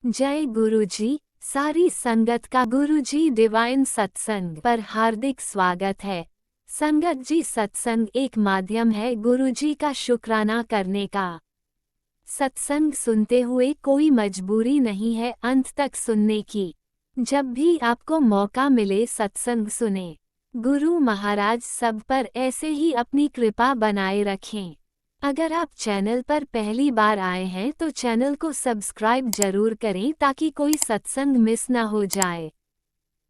जय गुरुजी। सारी संगत का गुरुजी डिवाइन सत्संग पर हार्दिक स्वागत है। संगत जी, सत्संग एक माध्यम है गुरुजी का शुक्राना करने का। सत्संग सुनते हुए कोई मजबूरी नहीं है अंत तक सुनने की। जब भी आपको मौका मिले सत्संग सुने। गुरु महाराज सब पर ऐसे ही अपनी कृपा बनाए रखें। अगर आप चैनल पर पहली बार आए हैं तो चैनल को सब्सक्राइब जरूर करें ताकि कोई सत्संग मिस ना हो जाए।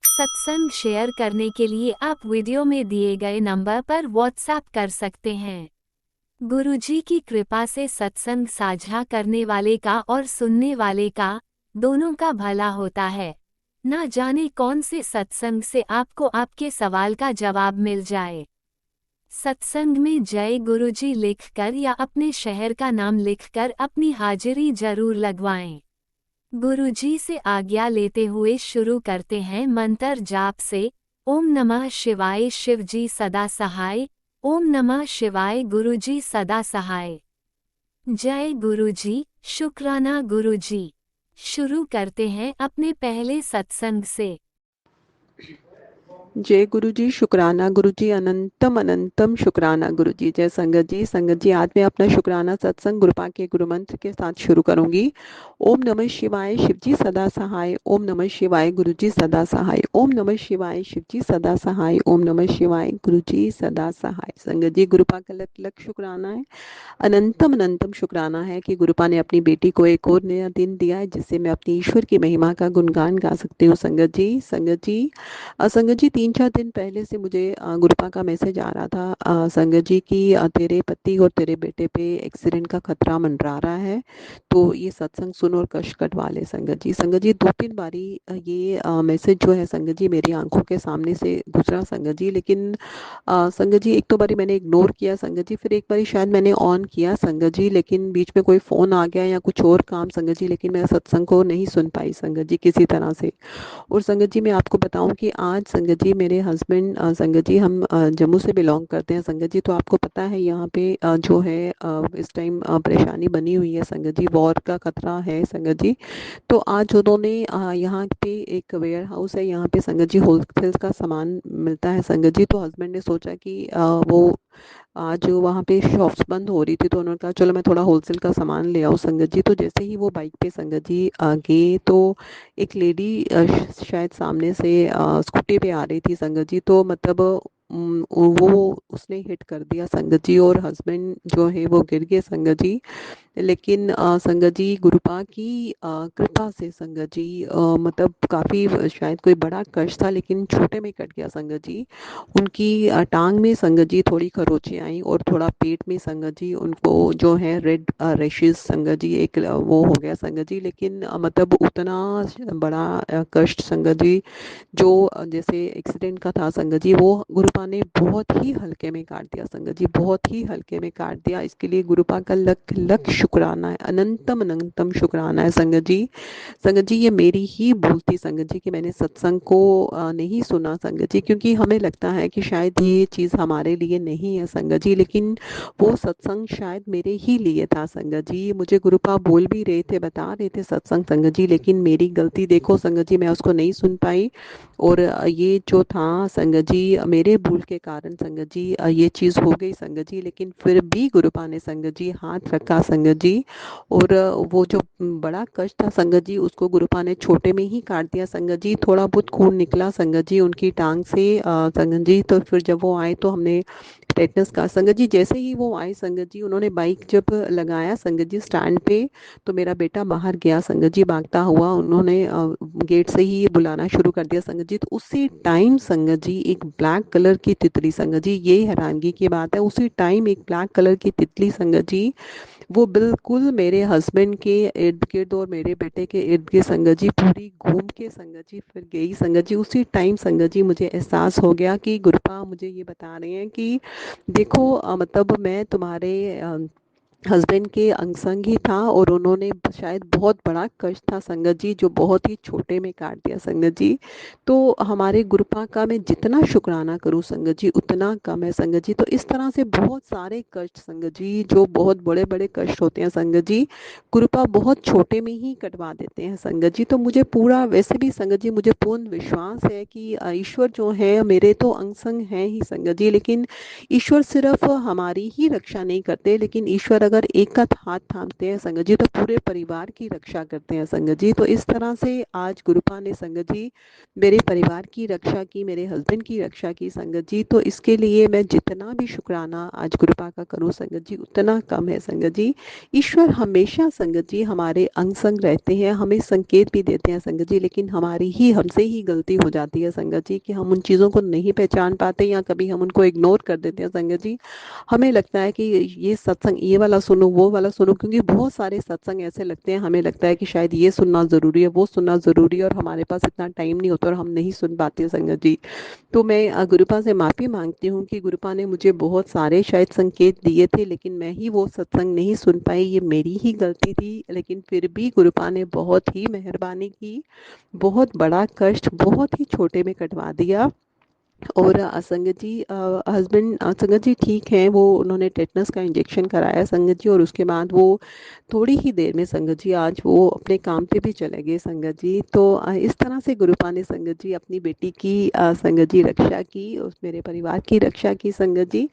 सत्संग शेयर करने के लिए आप वीडियो में दिए गए नंबर पर व्हाट्सएप कर सकते हैं। गुरुजी की कृपा से सत्संग साझा करने वाले का और सुनने वाले का, दोनों का भला होता है। ना जाने कौन से सत्संग से आपको आपके सवाल का जवाब मिल जाए। सत्संग में जय गुरुजी लिखकर या अपने शहर का नाम लिखकर अपनी हाजिरी जरूर लगवाएं। गुरुजी से आज्ञा लेते हुए शुरू करते हैं मंत्र जाप से। ओम नमः शिवाय शिवजी सदा सहाय। ओम नमः शिवाय गुरुजी सदा सहाय। जय गुरुजी, शुक्राना गुरुजी। शुरू करते हैं अपने पहले सत्संग से। जय गुरु जी, शुक्राना गुरु जी, अनंतम अनंतम शुक्राना गुरु जी। जय संगत जी। संगत जी, आज मैं अपना शुक्राना सत्संग गुरुपा के गुरु मंत्र के साथ शुरू करूंगी। ओम नमः शिवाय शिवजी सदा सहाय। ओम नमः शिवाय गुरु जी सदा सहाय। ओम नमः शिवाय शिवजी सदा सहाय। ओम नमः शिवाय गुरु जी सदा सहाय। संगत जी, गुरुपा का लख लख शुक्राना है। अनंतम अनंतम शुक्राना है कि गुरुपा ने अपनी बेटी को एक और नया दिन दिया है जिससे मैं अपनी ईश्वर की महिमा का गुणगान गा सकती हूँ। संगत जी, संगत जी, संगत जी, 3-4 दिन पहले से मुझे गुरुपा का मैसेज आ रहा था, संगत जी की तेरे पति और तेरे बेटे पे एक्सीडेंट का खतरा मंडरा रहा है, तो ये सत्संग सुन और कष्ट कटवा ले। संगत जी, संगत जी, 2-3 बारी ये मैसेज जो है संगत जी मेरी आंखों के सामने से गुजरा संगत जी, लेकिन संगत जी एक तो बारी मैंने इग्नोर किया संगत जी, फिर एक बारी शायद मैंने ऑन किया संगत जी, लेकिन बीच में कोई फ़ोन आ गया या कुछ और काम संगत जी, लेकिन मैं सत्संग को नहीं सुन पाई संगत जी किसी तरह से। और संगत जी, मैं आपको बताऊं कि आज संगत जी मेरे हस्बैंड, संगत जी हम जम्मू से बिलोंग करते हैं संगत जी, तो आपको पता है यहाँ पे जो है इस टाइम परेशानी बनी हुई है संगत जी, वॉर का खतरा है संगत जी। तो आज उन्होंने यहाँ पे एक वेयर हाउस है, यहाँ पे संगत जी होलसेल का सामान मिलता है संगत जी, तो हस्बैंड ने सोचा कि वो आज वहाँ पे शॉप्स बंद हो रही थी, तो उन्होंने कहा चलो मैं थोड़ा होलसेल का सामान ले आऊँ संगत जी। तो जैसे ही वो बाइक पे संगत जी गए, तो एक लेडी शायद सामने से स्कूटी पे आ रही थी संगत जी, तो मतलब वो उसने हिट कर दिया संगत जी, और हस्बैंड जो है वो गिर गए संगत जी। लेकिन संगत जी, गुरुपा की कृपा से संगत जी, मतलब काफ़ी शायद कोई बड़ा कष्ट था लेकिन छोटे में कट गया संगत जी। उनकी टांग में संगत जी थोड़ी खरोंचें आई और थोड़ा पेट में संगत जी उनको जो है रेड रेशेस संगत जी एक वो हो गया संगत जी, लेकिन मतलब उतना बड़ा कष्ट संगत जी जो जैसे एक्सीडेंट का था संगत जी, वो गुरुपा ने बहुत ही हल्के में काट दिया संगत जी, बहुत ही हल्के में काट दिया। इसके लिए गुरुपा का लख लख शुक्राना है, अनंतम अनंतम शुक्राना है संगत जी। संगत जी, ये मेरी ही भूल थी संगत जी कि मैंने सत्संग को नहीं सुना संगत जी, क्योंकि हमें लगता है कि शायद ये चीज़ हमारे लिए नहीं है संगत जी, लेकिन वो सत्संग शायद मेरे ही लिए था संगत जी। मुझे गुरुपा बोल भी रहे थे, बता रहे थे सत्संग संगत जी, लेकिन मेरी गलती देखो संगत जी, मैं उसको नहीं सुन पाई। और ये जो था संगत जी मेरे भूल के कारण संगत जी ये चीज़ हो गई संगत जी, लेकिन फिर भी गुरुपा ने संगत जी हाथ रखा संगत जी, और वो जो बड़ा कष्ट था संगत जी उसको गुरुपा ने छोटे में ही काट दिया संगत जी। थोड़ा बहुत खून निकला संगत जी उनकी टांग से संगत जी, तो फिर जब वो आए तो हमने टेटनस का संगत जी, जैसे ही वो आए संगत जी, उन्होंने बाइक जब लगाया संगत जी स्टैंड पे, तो मेरा बेटा बाहर गया संगत जी भागता हुआ, उन्होंने गेट से ही बुलाना शुरू कर दिया संगत जी, तो उसी टाइम संगत जी एक ब्लैक कलर की तितली संगत जी, ये हैरानगी की बात है, उसी टाइम एक ब्लैक कलर की तितली संगत जी वो बिल्कुल मेरे हस्बैंड के इर्द गिर्द और मेरे बेटे के इर्द गिर्द संगत जी पूरी घूम के संगत जी फिर गई संगत जी। उसी टाइम संगत जी मुझे एहसास हो गया कि गुरुपा मुझे ये बता रहे हैं कि देखो मतलब मैं तुम्हारे हस्बैंड के अंग संग ही था और उन्होंने शायद बहुत बड़ा कष्ट था संगत जी, जो बहुत ही छोटे में काट दिया संगत जी। तो हमारे गुरुपा का मैं जितना शुक्राना करूं संगत जी उतना कम है संगत जी। तो इस तरह से बहुत सारे कष्ट संगत जी, जो बहुत बड़े बड़े कष्ट होते हैं संगत जी, गुरुपा बहुत छोटे में ही कटवा देते हैं संगत जी। तो मुझे पूरा वैसे भी संगत जी मुझे पूर्ण विश्वास है कि ईश्वर जो है मेरे तो अंग संग हैं ही संगत जी, लेकिन ईश्वर सिर्फ हमारी ही रक्षा नहीं करते, लेकिन ईश्वर अगर एक का हाथ थामते हैं संगत जी तो पूरे परिवार की रक्षा करते हैं संगत जी। तो इस तरह से आज गुरुपा ने संगत जी मेरे परिवार की रक्षा की, मेरे हस्बैंड की रक्षा की संगत जी। तो इसके लिए मैं जितना भी शुक्राना आज गुरुपा का करूं संगत जी उतना कम है संगत जी। ईश्वर हमेशा संगत जी हमारे अंग संग रहते हैं, हमें संकेत भी देते हैं संगत जी, लेकिन हमारी ही हमसे ही गलती हो जाती है संगत जी कि हम उन चीज़ों को नहीं पहचान पाते या कभी हम उनको इग्नोर कर देते हैं संगत जी। हमें लगता है कि ये सत्संग ये वाला सुनो वो वाला सुनो, क्योंकि बहुत सारे सत्संग ऐसे लगते हैं, हमें लगता है कि शायद ये सुनना ज़रूरी है वो सुनना ज़रूरी है, और हमारे पास इतना टाइम नहीं होता और हम नहीं सुन पाते संगत जी। तो मैं गुरुपा से माफ़ी मांगती हूँ कि गुरुपा ने मुझे बहुत सारे शायद संकेत दिए थे, लेकिन मैं ही वो सत्संग नहीं सुन पाई, ये मेरी ही गलती थी। लेकिन फिर भी गुरुपा ने बहुत ही मेहरबानी की, बहुत बड़ा कष्ट बहुत ही छोटे में कटवा दिया। और संगत जी हस्बैंड संगत जी ठीक हैं, वो उन्होंने टेटनस का इंजेक्शन कराया संगत जी, और उसके बाद वो थोड़ी ही देर में संगत जी आज वो अपने काम पे भी चले गए संगत जी। तो इस तरह से गुरुपा ने संगत जी अपनी बेटी की संगत जी रक्षा की, उस मेरे परिवार की रक्षा की संगत जी।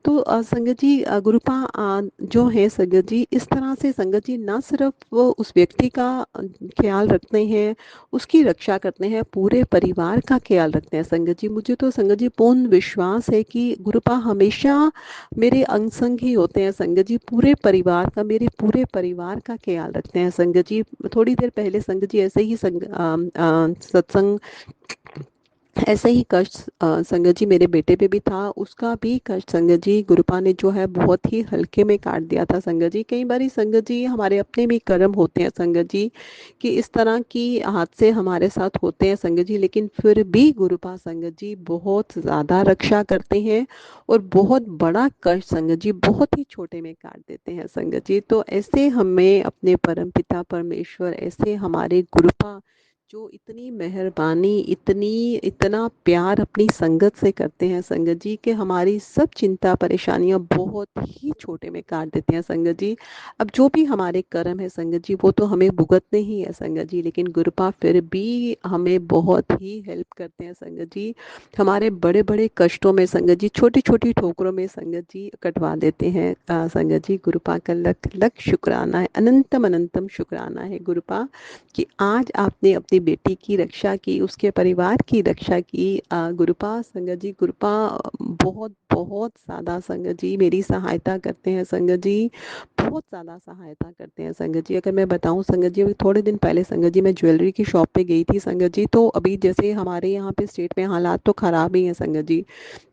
तो संगत जी गुरुपा जो है संगत जी इस तरह से संगत जी ना सिर्फ वो उस व्यक्ति का ख्याल रखते हैं, उसकी रक्षा करते हैं, पूरे परिवार का ख्याल रखते हैं संगत जी। मुझे तो संगत जी पूर्ण विश्वास है कि गुरुपा हमेशा मेरे अंग संग ही होते हैं संगत जी, पूरे परिवार का, मेरे पूरे परिवार का ख्याल रखते हैं संगत जी। थोड़ी देर पहले संगत जी ऐसे ही सत्संग ऐसे ही कष्ट संगत जी मेरे बेटे पे भी था, उसका भी कष्ट संगत जी गुरुपा ने जो है बहुत ही हल्के में काट दिया था संगत जी। कई बार संगत जी हमारे अपने भी कर्म होते हैं संगत जी कि इस तरह की हादसे हमारे साथ होते हैं संगत जी, लेकिन फिर भी गुरुपा संगत जी बहुत ज़्यादा रक्षा करते हैं और बहुत बड़ा कष्ट संगत जी बहुत ही छोटे में काट देते हैं संगत जी। तो ऐसे हमें अपने परम पिता परमेश्वर, ऐसे हमारे गुरुपा जो इतनी मेहरबानी, इतनी इतना प्यार अपनी संगत से करते हैं संगत जी कि हमारी सब चिंता परेशानियां बहुत ही छोटे में काट देते हैं संगत जी। अब जो भी हमारे कर्म है संगत जी वो तो हमें भुगतने ही है संगत जी, लेकिन गुरुपा फिर भी हमें बहुत ही हेल्प करते हैं संगत जी। हमारे बड़े बड़े कष्टों में संगत जी, छोटी छोटी ठोकरों में संगत जी कटवा देते हैं संगत जी। गुरुपा का लख लख शुक्राना है, अनंतम अनंतम शुक्राना है गुरुपा कि आज आपने अपनी बेटी की रक्षा की, उसके परिवार की रक्षा की। गुरुपा संगत जी, गुरुपा बहुत बहुत ज़्यादा संगत जी मेरी सहायता करते हैं संगत जी, बहुत ज़्यादा सहायता करते हैं संगत जी। अगर मैं बताऊं संगत जी, अभी थोड़े दिन पहले संगत जी मैं ज्वेलरी की शॉप पे गई थी संगत जी, तो अभी जैसे हमारे यहाँ पे स्टेट में हालात तो ख़राब ही हैं संगत जी,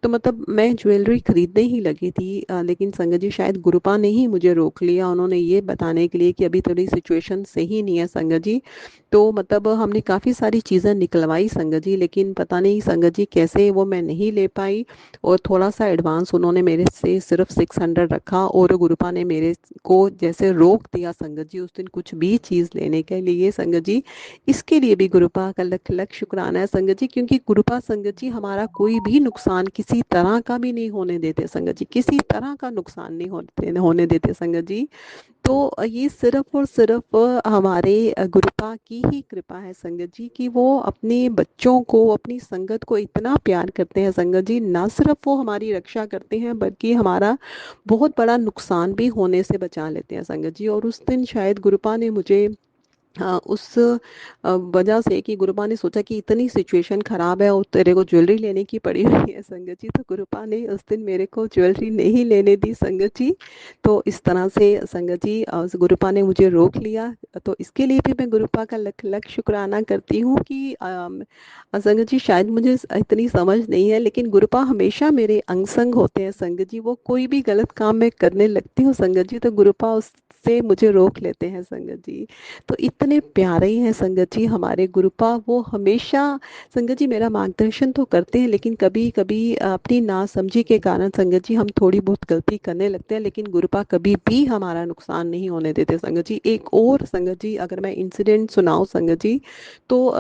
तो मतलब मैं ज्वेलरी खरीदने ही लगी थी, लेकिन संगत जी शायद गुरुपा ने ही मुझे रोक लिया, उन्होंने ये बताने के लिए कि अभी थोड़ी सिचुएशन सही नहीं है संगत जी। तो मतलब हमने काफ़ी सारी चीज़ें निकलवाई संगत जी, लेकिन पता नहीं संगत जी कैसे वो मैं नहीं ले पाई, और थोड़ा सा एडवांस उन्होंने मेरे से सिर्फ 600 रखा, और गुरुपा ने मेरे को जैसे रोक दिया संगत जी उस दिन कुछ भी चीज़ लेने के लिए संगत जी। इसके लिए भी गुरुपा का लख लख शुक्राना है संगत जी, क्योंकि गुरुपा संगत जी हमारा कोई भी नुकसान किसी तरह का भी नहीं होने देते संगत जी, किसी तरह का नुकसान नहीं होने देते संगत जी। तो ये सिर्फ और सिर्फ हमारे गुरुपा की ही कृपा है संगत जी कि वो अपने बच्चों को, अपनी संगत को इतना प्यार करते हैं संगत जी, ना सिर्फ वो हमारी रक्षा करते हैं बल्कि हमारा बहुत बड़ा नुकसान भी होने से बचा लेते हैं संगत जी। और उस दिन शायद गुरुपा ने मुझे उस वजह से कि गुरुपा ने सोचा कि इतनी सिचुएशन ख़राब है और तेरे को ज्वेलरी लेने की पड़ी हुई है संगत जी, तो गुरुपा ने उस दिन मेरे को ज्वेलरी नहीं लेने दी संगत जी। तो इस तरह से संगत जी गुरुपा ने मुझे रोक लिया, तो इसके लिए भी मैं गुरुपा का लख लख शुक्राना करती हूँ कि संगत जी शायद मुझे इतनी समझ नहीं है, लेकिन गुरुपा हमेशा मेरे अंग संग होते हैं संगत जी। वो कोई भी गलत काम मैं करने लगती हूँ संगत जी तो गुरुपा उस से मुझे रोक लेते हैं संगत जी। तो इतने प्यारे ही हैं संगत जी हमारे गुरुपा। वो हमेशा संगत जी मेरा मार्गदर्शन तो करते हैं, लेकिन कभी कभी अपनी नासमझी के कारण संगत जी हम थोड़ी बहुत गलती करने लगते हैं, लेकिन गुरुपा कभी भी हमारा नुकसान नहीं होने देते संगत जी। एक और संगत जी अगर मैं इंसिडेंट सुनाऊं संगत जी, तो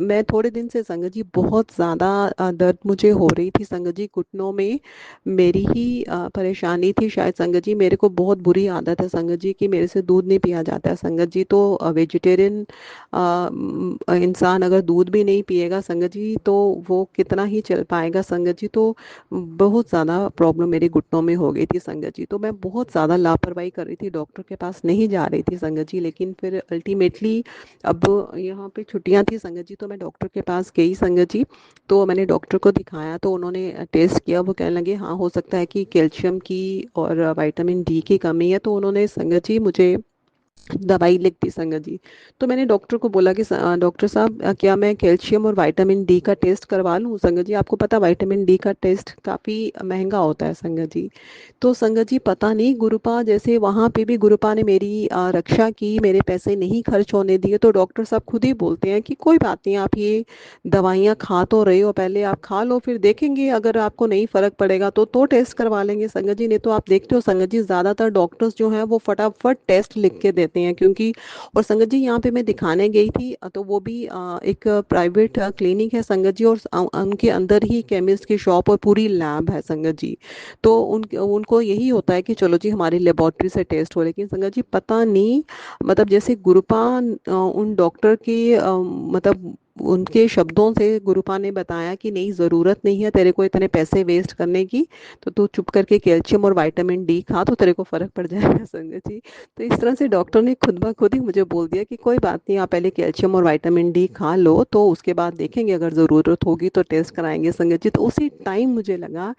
मैं थोड़े दिन से संगत जी बहुत ज़्यादा दर्द मुझे हो रही थी संगत जी घुटनों में। मेरी ही परेशानी थी शायद संगत जी। मेरे को बहुत बुरी आदत है संगत जी कि मेरे से दूध नहीं पिया जाता है संगत जी। तो वेजिटेरियन इंसान अगर दूध भी नहीं पिएगा संगत जी तो वो कितना ही चल पाएगा संगत जी। तो बहुत ज़्यादा प्रॉब्लम मेरे घुटनों में हो गई थी संगत जी। तो मैं बहुत ज़्यादा लापरवाही कर रही थी, डॉक्टर के पास नहीं जा रही थी संगत जी। लेकिन फिर अल्टीमेटली अब यहाँ पे छुट्टियाँ थी संगत जी, तो मैं डॉक्टर के पास गई संगत जी। तो मैंने डॉक्टर को दिखाया, तो उन्होंने टेस्ट किया। वो कहने लगे हाँ हो सकता है कि कैल्शियम की और विटामिन डी की कमी है। तो उन्होंने संगत जी मुझे दवाई लिख दी संगत जी। तो मैंने डॉक्टर को बोला कि डॉक्टर साहब क्या मैं कैल्शियम और विटामिन डी का टेस्ट करवा लूँ संगत जी? आपको पता विटामिन डी का टेस्ट काफ़ी महंगा होता है संगत जी। तो संगत जी पता नहीं गुरुपा जैसे वहाँ पे भी गुरुपा ने मेरी रक्षा की, मेरे पैसे नहीं खर्च होने दिए। तो डॉक्टर साहब खुद ही बोलते हैं कि कोई बात नहीं, आप ये दवाइयाँ खा तो रहे हो, पहले आप खा लो, फिर देखेंगे अगर आपको नहीं फर्क पड़ेगा तो टेस्ट करवा लेंगे संगत जी। नहीं तो आप देखते हो संगत जी ज़्यादातर डॉक्टर्स जो हैं वो फटाफट टेस्ट लिख के देते हैं, क्योंकि और संगत जी यहाँ पे मैं दिखाने गई थी तो वो भी एक प्राइवेट क्लिनिक है संगत जी, और उनके अंदर ही केमिस्ट की शॉप और पूरी लैब है संगत जी। तो उनको यही होता है कि चलो जी हमारी लेबोरेटरी से टेस्ट हो। लेकिन संगत जी पता नहीं मतलब जैसे गुरुपा उन डॉक्टर की मतलब उनके शब्दों से गुरुपा ने बताया कि नहीं ज़रूरत नहीं है तेरे को इतने पैसे वेस्ट करने की, तो तू चुप करके कैल्शियम और विटामिन डी खा तो तेरे को फ़र्क पड़ जाएगा संगत जी। तो इस तरह से डॉक्टर ने खुद ब खुद ही मुझे बोल दिया कि कोई बात नहीं, आप पहले कैल्शियम और विटामिन डी खा लो, तो उसके बाद देखेंगे अगर ज़रूरत होगी तो टेस्ट कराएंगे संगत जी। तो उसी टाइम मुझे लगा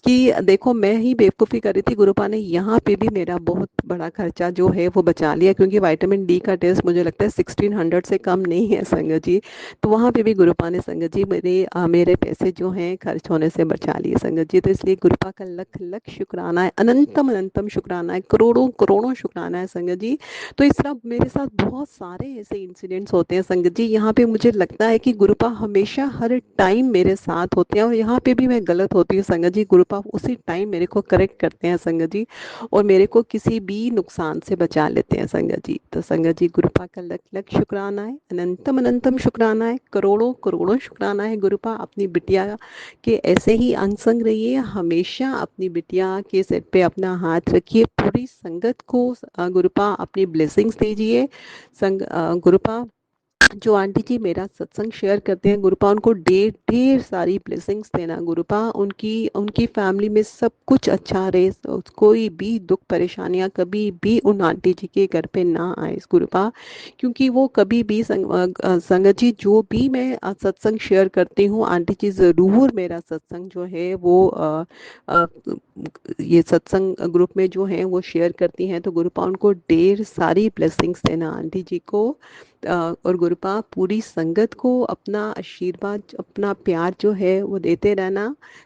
कि देखो मैं ही बेवकूफ़ी कर रही थी, गुरुपा ने यहाँ पे भी मेरा बहुत बड़ा खर्चा जो है वो बचा लिया, क्योंकि विटामिन डी का टेस्ट मुझे लगता है 1600 से कम नहीं है संगत जी। तो वहाँ पे भी गुरुपा ने संगत जी मेरे पैसे जो हैं खर्च होने से बचा लिए संगत जी। तो इसलिए गुरुपा का लख लख शुक्राना है, अनंतम अनंतम शुक्राना है, करोड़ों करोड़ों शुक्राना है संगत जी। तो इस तरह मेरे साथ बहुत सारे ऐसे इंसिडेंट्स होते हैं संगत जी। यहाँ पे मुझे लगता है कि गुरुपा हमेशा हर टाइम मेरे साथ होते हैं, और यहाँ पे भी मैं गलत होती हूँ संगत जी, गुरुपा उसी टाइम मेरे को करेक्ट करते हैं संगत जी, और मेरे को किसी भी नुकसान से बचा लेते हैं संगत जी। तो संगत जी गुरुपा का लख लख शुक्राना है, अनंतम अनंतम शुक्राना है, करोड़ों करोड़ों शुक्राना है गुरुपा। अपनी बिटिया के ऐसे ही अंग संग रहिए, हमेशा अपनी बिटिया के सिर पे अपना हाथ रखिए, पूरी संगत को गुरुपा अपनी ब्लेसिंग्स दीजिए। गुरुपा जो आंटी जी मेरा सत्संग शेयर करते हैं गुरुपा, उनको ढेर ढेर सारी ब्लेसिंग्स देना गुरुपा। उनकी उनकी फैमिली में सब कुछ अच्छा रहे, कोई भी दुख परेशानियां कभी भी उन आंटी जी के घर पे ना आए गुरुपा। क्योंकि वो कभी भी संगत जी जो भी मैं सत्संग शेयर करती हूँ, आंटी जी ज़रूर मेरा सत्संग जो है वो ये सत्संग ग्रुप में जो है वो शेयर करती हैं। तो गुरुपा उनको ढेर सारी ब्लेसिंग्स देना आंटी जी को। और गुरुपा पूरी संगत को अपना आशीर्वाद अपना प्यार जो है वो देते रहना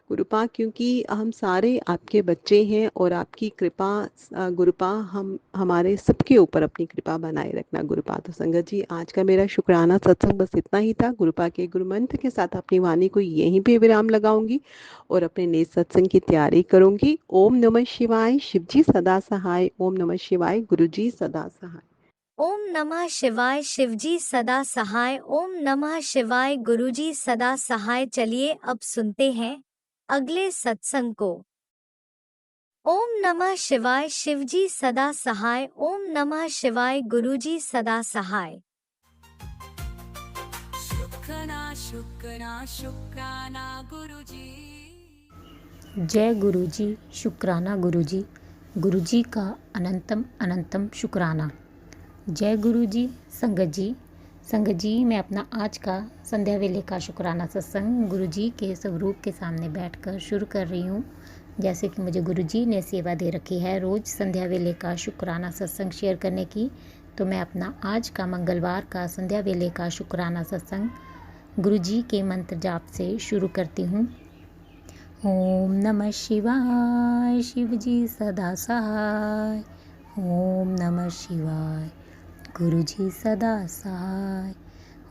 गुरुपा, क्योंकि हम सारे आपके बच्चे हैं, और आपकी कृपा गुरुपा हम हमारे सबके ऊपर अपनी कृपा बनाए रखना गुरुपा। तो संगत जी आज का मेरा शुक्राना सत्संग बस इतना ही था। गुरुपा के गुरु मंत्र के साथ अपनी वाणी को यहीं पे विराम लगाऊंगी और अपने नेक्स्ट सत्संग की तैयारी करूंगी। ओम नमः शिवाय, शिवजी सदा सहाय। ओम नमः शिवाय, गुरुजी सदा सहाय। ओम नमः शिवाय, शिवजी सदा सहाय। ओम नमः शिवाय, गुरुजी सदा सहाय। चलिए अब सुनते हैं अगले सत्संग को। ओम नमः शिवाय, शिवजी सदा सहाय। ओम नमः शिवाय, गुरुजी सदा सहाय। शुक्राना शुक्राना शुक्राना गुरुजी। जय गुरुजी, शुक्राना गुरुजी, गुरुजी का अनंतम अनंतम शुक्राना। जय गुरुजी। संगत जी मैं अपना आज का संध्या वेले का शुक्राना सत्संग गुरुजी के स्वरूप के सामने बैठकर शुरू कर रही हूँ। जैसे कि मुझे गुरुजी ने सेवा दे रखी है रोज़ संध्या वेले का शुक्राना सत्संग शेयर करने की, तो मैं अपना आज का मंगलवार का संध्या वेले का शुक्राना सत्संग गुरुजी के मंत्र जाप से शुरू करती हूँ। ओम नमः शिवाय, शिवजी सदा सहाय। ओम नमः शिवाय। गुरुजी सदा सहाय।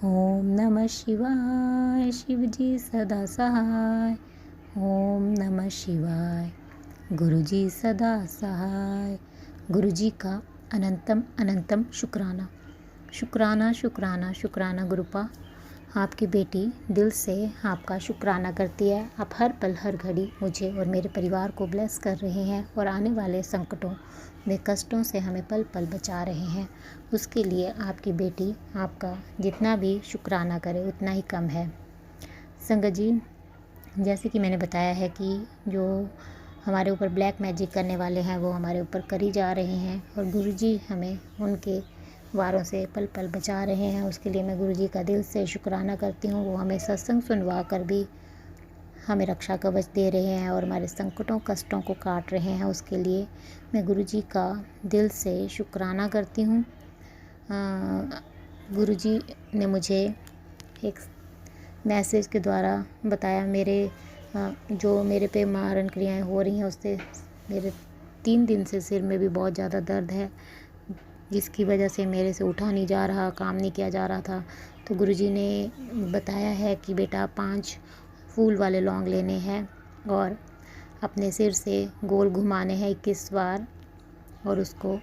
ओम नमः शिवाय। शिवजी सदा सहाय। ओम नमः शिवाय। गुरुजी सदा सहाय। गुरुजी का अनंतम अनंतम शुक्राना। शुक्राना शुक्राना शुक्राना गुरुपा। आपकी बेटी दिल से आपका शुक्राना करती है। आप हर पल हर घड़ी मुझे और मेरे परिवार को ब्लेस कर रहे हैं और आने वाले संकटों में कष्टों से हमें पल पल बचा रहे हैं। उसके लिए आपकी बेटी आपका जितना भी शुक्राना करे उतना ही कम है। संगत जी, जैसे कि मैंने बताया है कि जो हमारे ऊपर ब्लैक मैजिक करने वाले हैं वो हमारे ऊपर करी जा रहे हैं और गुरुजी हमें उनके वारों से पल पल बचा रहे हैं। उसके लिए मैं गुरुजी का दिल से शुक्राना करती हूँ। वो हमें सत्संग सुनवा कर भी हमें रक्षा कवच दे रहे हैं और हमारे संकटों कष्टों को काट रहे हैं। उसके लिए मैं गुरुजी का दिल से शुक्राना करती हूँ। गुरुजी ने मुझे एक मैसेज के द्वारा बताया जो मेरे पे मारण क्रियाएं हो रही हैं उससे मेरे 3 दिन से सिर में भी बहुत ज़्यादा दर्द है, जिसकी वजह से मेरे से उठा नहीं जा रहा, काम नहीं किया जा रहा था। तो गुरुजी ने बताया है कि बेटा 5 फूल वाले लौंग लेने हैं और अपने सिर से गोल घुमाने हैं 21 बार और उसको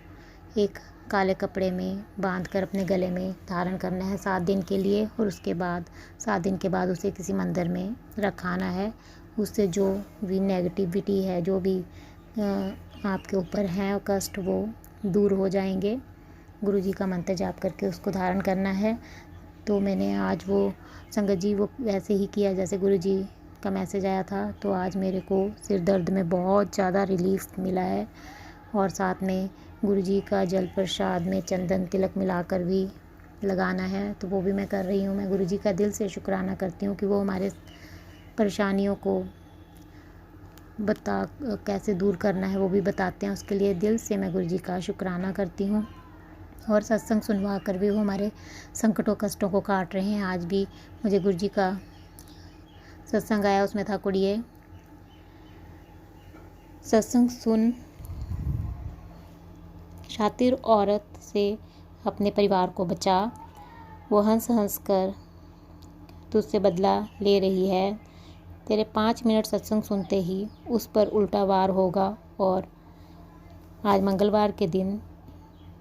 एक काले कपड़े में बांध कर अपने गले में धारण करना है 7 दिन के लिए और उसके बाद 7 दिन के बाद उसे किसी मंदिर में रखाना है। उससे जो भी नेगेटिविटी है, जो भी आपके ऊपर है और कष्ट, वो दूर हो जाएंगे। गुरुजी का मंत्र जाप करके उसको धारण करना है। तो मैंने आज वो संगत जी वो वैसे ही किया जैसे गुरुजी का मैसेज आया था। तो आज मेरे को सिर दर्द में बहुत ज़्यादा रिलीफ मिला है और साथ में गुरुजी का जल प्रसाद में चंदन तिलक मिलाकर भी लगाना है, तो वो भी मैं कर रही हूँ। मैं गुरुजी का दिल से शुक्राना करती हूँ कि वो हमारे परेशानियों को कैसे दूर करना है वो भी बताते हैं। उसके लिए दिल से मैं गुरुजी का शुक्राना करती हूँ और सत्संग सुनवा कर भी वो हमारे संकटों कष्टों को काट रहे हैं। आज भी मुझे गुरुजी का सत्संग आया, उसमें था कुड़िए सत्संग सुन, शातिर औरत से अपने परिवार को बचा, वो हंस हंस कर तुझसे बदला ले रही है। तेरे 5 मिनट सत्संग सुनते ही उस पर उल्टा वार होगा और आज मंगलवार के दिन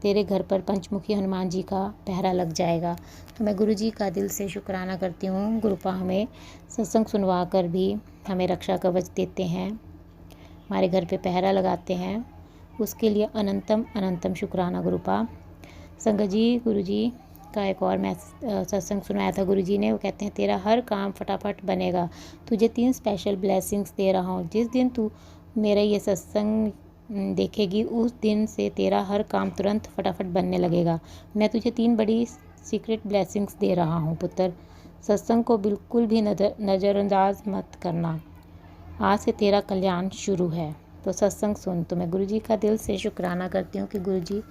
तेरे घर पर पंचमुखी हनुमान जी का पहरा लग जाएगा। तो मैं गुरुजी का दिल से शुक्राना करती हूँ। गुरुपा हमें सत्संग सुनवा कर भी हमें रक्षा कवच देते हैं, हमारे घर पे पहरा लगाते हैं। उसके लिए अनंतम अनंतम शुक्राना गुरुपा। संगत जी, गुरुजी का एक और सत्संग सुनाया था गुरुजी ने। वो कहते हैं तेरा हर काम फटाफट बनेगा, तुझे 3 स्पेशल ब्लेसिंग्स दे रहा हूँ। जिस दिन तू मेरा ये सत्संग देखेगी उस दिन से तेरा हर काम तुरंत फटाफट बनने लगेगा। मैं तुझे 3 बड़ी सीक्रेट ब्लेसिंग्स दे रहा हूँ पुत्र। सत्संग को बिल्कुल भी नज़रअंदाज मत करना। आज से तेरा कल्याण शुरू है, तो सत्संग सुन। तो मैं गुरुजी का दिल से शुक्राना करती हूँ कि गुरुजी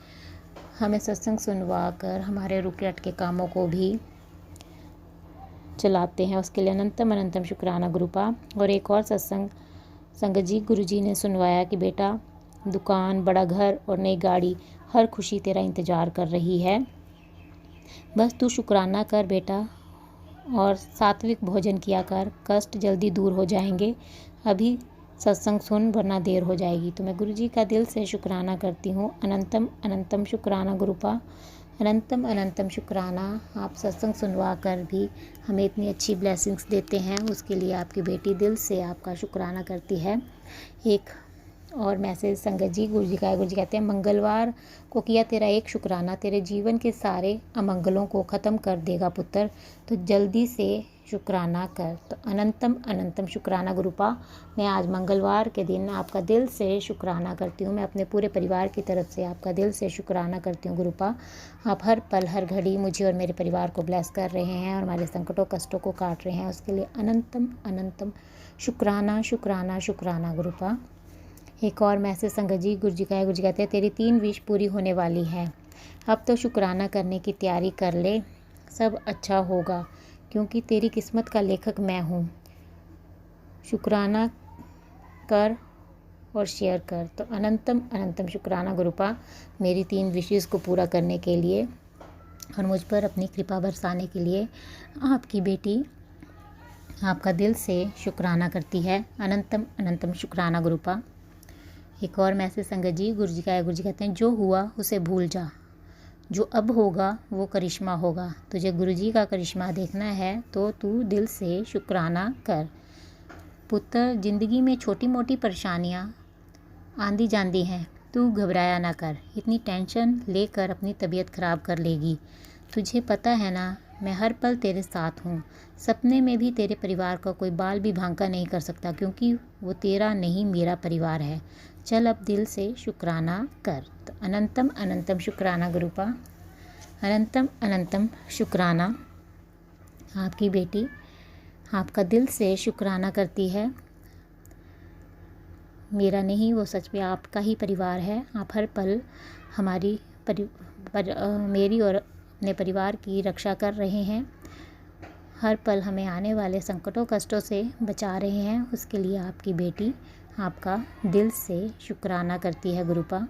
हमें सत्संग सुनवा कर हमारे रुके अटके कामों को भी चलाते हैं। उसके लिए अनंतम अनंतम शुक्राना गुरुपा। और एक और सत्संग संगत जी, गुरुजी ने सुनवाया कि बेटा दुकान, बड़ा घर और नई गाड़ी, हर खुशी तेरा इंतज़ार कर रही है। बस तू शुक्राना कर बेटा और सात्विक भोजन किया कर, कष्ट जल्दी दूर हो जाएंगे। अभी सत्संग सुन वरना देर हो जाएगी। तो मैं गुरुजी का दिल से शुक्राना करती हूँ। अनंतम अनंतम शुक्राना गुरुपा। अनंतम अनंतम शुक्राना। आप सत्संग सुनवा कर भी हमें इतनी अच्छी ब्लेसिंग्स देते हैं, उसके लिए आपकी बेटी दिल से आपका शुक्राना करती है। एक और मैसेज संगत जी, गुरुजी का है। गुरुजी कहते हैं मंगलवार को किया तेरा एक शुक्राना तेरे जीवन के सारे अमंगलों को ख़त्म कर देगा पुत्र, तो जल्दी से शुक्राना कर। तो अनंतम अनंतम शुक्राना गुरुपा। मैं आज मंगलवार के दिन आपका दिल से शुक्राना करती हूँ। मैं अपने पूरे परिवार की तरफ से आपका दिल से शुक्राना करती हूँ गुरुपा। आप हर पल हर घड़ी मुझे और मेरे परिवार को ब्लेस कर रहे हैं और हमारे संकटों कष्टों को काट रहे हैं। उसके लिए अनंतम अनंतम शुक्राना शुक्राना शुक्राना गुरुपा। एक और मैसेज संगत जी, गुरुजी का है। गुरुजी कहते हैं तेरी 3 विश पूरी होने वाली हैं, अब तो शुक्राना करने की तैयारी कर ले, सब अच्छा होगा क्योंकि तेरी किस्मत का लेखक मैं हूँ। शुक्राना कर और शेयर कर। तो अनंतम अनंतम शुक्राना गुरुपा, मेरी 3 विशेस को पूरा करने के लिए और मुझ पर अपनी कृपा बरसाने के लिए। आपकी बेटी आपका दिल से शुक्राना करती है। अनंतम अनंतम शुक्राना गुरुपा। एक और मैसेज संगत जी, गुरु जी का है। गुरु जी कहते हैं, जो हुआ उसे भूल जा, जो अब होगा वो करिश्मा होगा। तुझे गुरु जी का करिश्मा देखना है तो तू दिल से शुक्राना कर। पुत्र, ज़िंदगी में छोटी मोटी परेशानियाँ आंधी जांदी हैं, तू घबराया ना कर। इतनी टेंशन लेकर अपनी तबीयत ख़राब कर लेगी। तुझे पता है ना, मैं हर पल तेरे साथ हूँ। सपने में भी तेरे परिवार का कोई बाल भी भांका नहीं कर सकता, क्योंकि वो तेरा नहीं मेरा परिवार है। चल अब दिल से शुक्राना कर। तो अनंतम अनंतम शुक्राना गुरुपा। अनंतम अनंतम शुक्राना। आपकी बेटी आपका दिल से शुक्राना करती है। मेरा नहीं, वो सच में आपका ही परिवार है। आप हर पल हमारी मेरी और अपने परिवार की रक्षा कर रहे हैं। हर पल हमें आने वाले संकटों कष्टों से बचा रहे हैं। उसके लिए आपकी बेटी आपका दिल से शुक्राना करती है गुरुपा।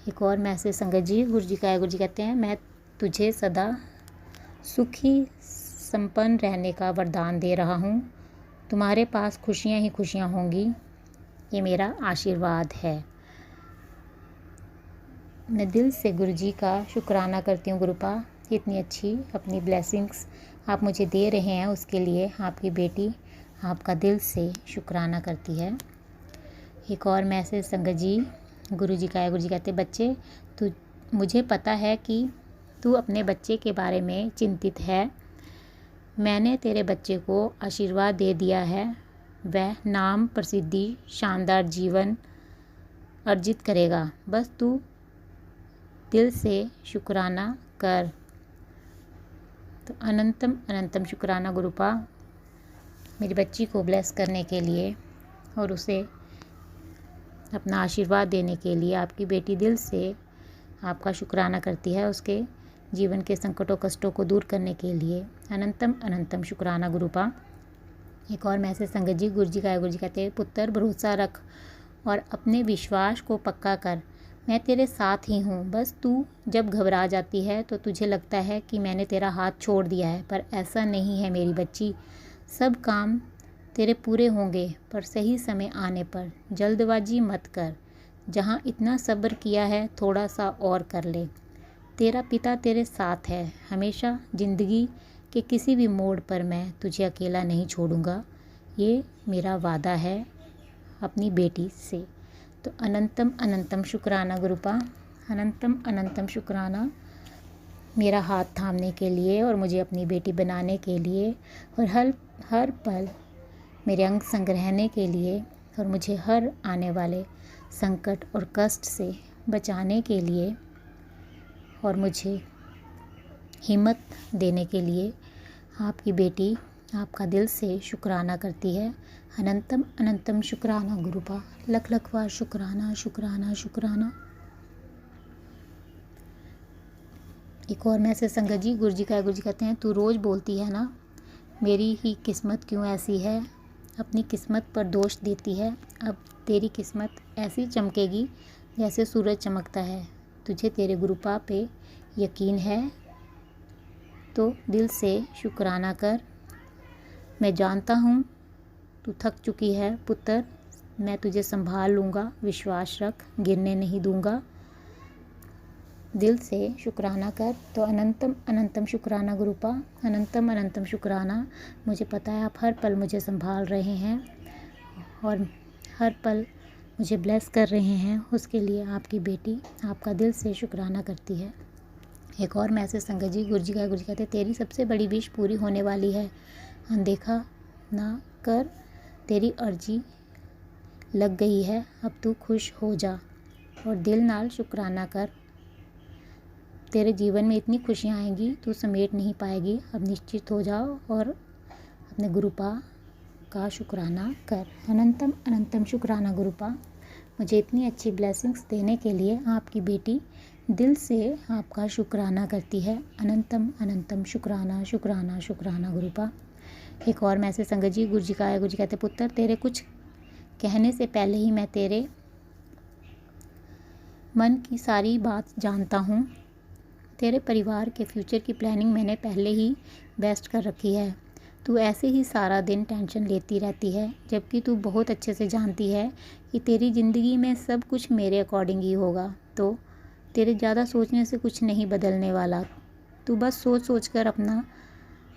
एक और मैसेज संगत जी, गुरु जी का है। गुरु जी कहते हैं, मैं तुझे सदा सुखी संपन्न रहने का वरदान दे रहा हूँ। तुम्हारे पास खुशियाँ ही खुशियाँ होंगी, ये मेरा आशीर्वाद है। मैं दिल से गुरु जी का शुक्राना करती हूँ गुरुपा। इतनी अच्छी अपनी ब्लेसिंग्स आप मुझे दे रहे हैं, उसके लिए आपकी बेटी आपका दिल से शुक्राना करती है। एक और मैसेज संगत जी, गुरु जी का है। गुरु जी कहते, बच्चे, तू मुझे पता है कि तू अपने बच्चे के बारे में चिंतित है। मैंने तेरे बच्चे को आशीर्वाद दे दिया है। वह नाम, प्रसिद्धि, शानदार जीवन अर्जित करेगा। बस तू दिल से शुक्राना कर। तो अनंतम अनंतम शुक्राना गुरुपा, मेरी बच्ची को ब्लेस करने के लिए और उसे अपना आशीर्वाद देने के लिए आपकी बेटी दिल से आपका शुक्राना करती है। उसके जीवन के संकटों कष्टों को दूर करने के लिए अनंतम अनंतम शुक्राना गुरुपा। एक और मैसेज संगत जी, गुरु जी का है। गुरु जी कहते हैं, पुत्र, भरोसा रख और अपने विश्वास को पक्का कर। मैं तेरे साथ ही हूँ। बस तू जब घबरा जाती है तो तुझे लगता है कि मैंने तेरा हाथ छोड़ दिया है, पर ऐसा नहीं है मेरी बच्ची। सब काम तेरे पूरे होंगे, पर सही समय आने पर। जल्दबाजी मत कर। जहाँ इतना सब्र किया है, थोड़ा सा और कर ले। तेरा पिता तेरे साथ है हमेशा। ज़िंदगी के किसी भी मोड़ पर मैं तुझे अकेला नहीं छोड़ूंगा, ये मेरा वादा है अपनी बेटी से। तो अनंतम अनंतम शुक्राना गुरुपा। अनंतम अनंतम शुक्राना मेरा हाथ थामने के लिए और मुझे अपनी बेटी बनाने के लिए और हर पल मेरे अंग संग रहने के लिए और मुझे हर आने वाले संकट और कष्ट से बचाने के लिए और मुझे हिम्मत देने के लिए आपकी बेटी आपका दिल से शुक्राना करती है। अनंतम अनंतम शुक्राना गुरुपा। लख लख बार शुक्राना शुक्राना शुक्राना। एक और मैसेज संगत जी, गुरु जी का है। गुरु जी कहते हैं, तू रोज़ बोलती है ना, मेरी ही किस्मत क्यों ऐसी है। अपनी किस्मत पर दोष देती है। अब तेरी किस्मत ऐसी चमकेगी जैसे सूरज चमकता है। तुझे तेरे गुरुपा पे यकीन है तो दिल से शुक्राना कर। मैं जानता हूँ तू थक चुकी है पुत्र, मैं तुझे संभाल लूँगा। विश्वास रख, गिरने नहीं दूँगा। दिल से शुक्राना कर। तो अनंतम अनंतम शुक्राना गुरुपा। अनंतम अनंतम शुक्राना। मुझे पता है आप हर पल मुझे संभाल रहे हैं और हर पल मुझे ब्लेस कर रहे हैं। उसके लिए आपकी बेटी आपका दिल से शुक्राना करती है। एक और मैसेज संगत जी, गुरु जी का। गुरु जी कहते हैं, तेरी सबसे बड़ी विश पूरी होने वाली है। अनदेखा ना कर, तेरी अर्जी लग गई है। अब तू खुश हो जा और दिल नाल शुक्राना कर। तेरे जीवन में इतनी खुशियाँ आएंगी तू समेट नहीं पाएगी। अब निश्चित हो जाओ और अपने गुरुपा का शुक्राना कर। अनंतम अनंतम शुक्राना गुरुपा। मुझे इतनी अच्छी ब्लेसिंग्स देने के लिए आपकी बेटी दिल से आपका शुक्राना करती है। अनंतम अनंतम शुक्राना शुक्राना शुक्राना गुरुपा। एक और मैसेज संगत जी, गुरु जी का है। गुरु जी कहते, पुत्र, तेरे कुछ कहने से पहले ही मैं तेरे मन की सारी बात जानता हूँ। तेरे परिवार के फ्यूचर की प्लानिंग मैंने पहले ही बेस्ट कर रखी है। तू ऐसे ही सारा दिन टेंशन लेती रहती है, जबकि तू बहुत अच्छे से जानती है कि तेरी ज़िंदगी में सब कुछ मेरे अकॉर्डिंग ही होगा। तो तेरे ज़्यादा सोचने से कुछ नहीं बदलने वाला। तू बस सोच सोच कर अपना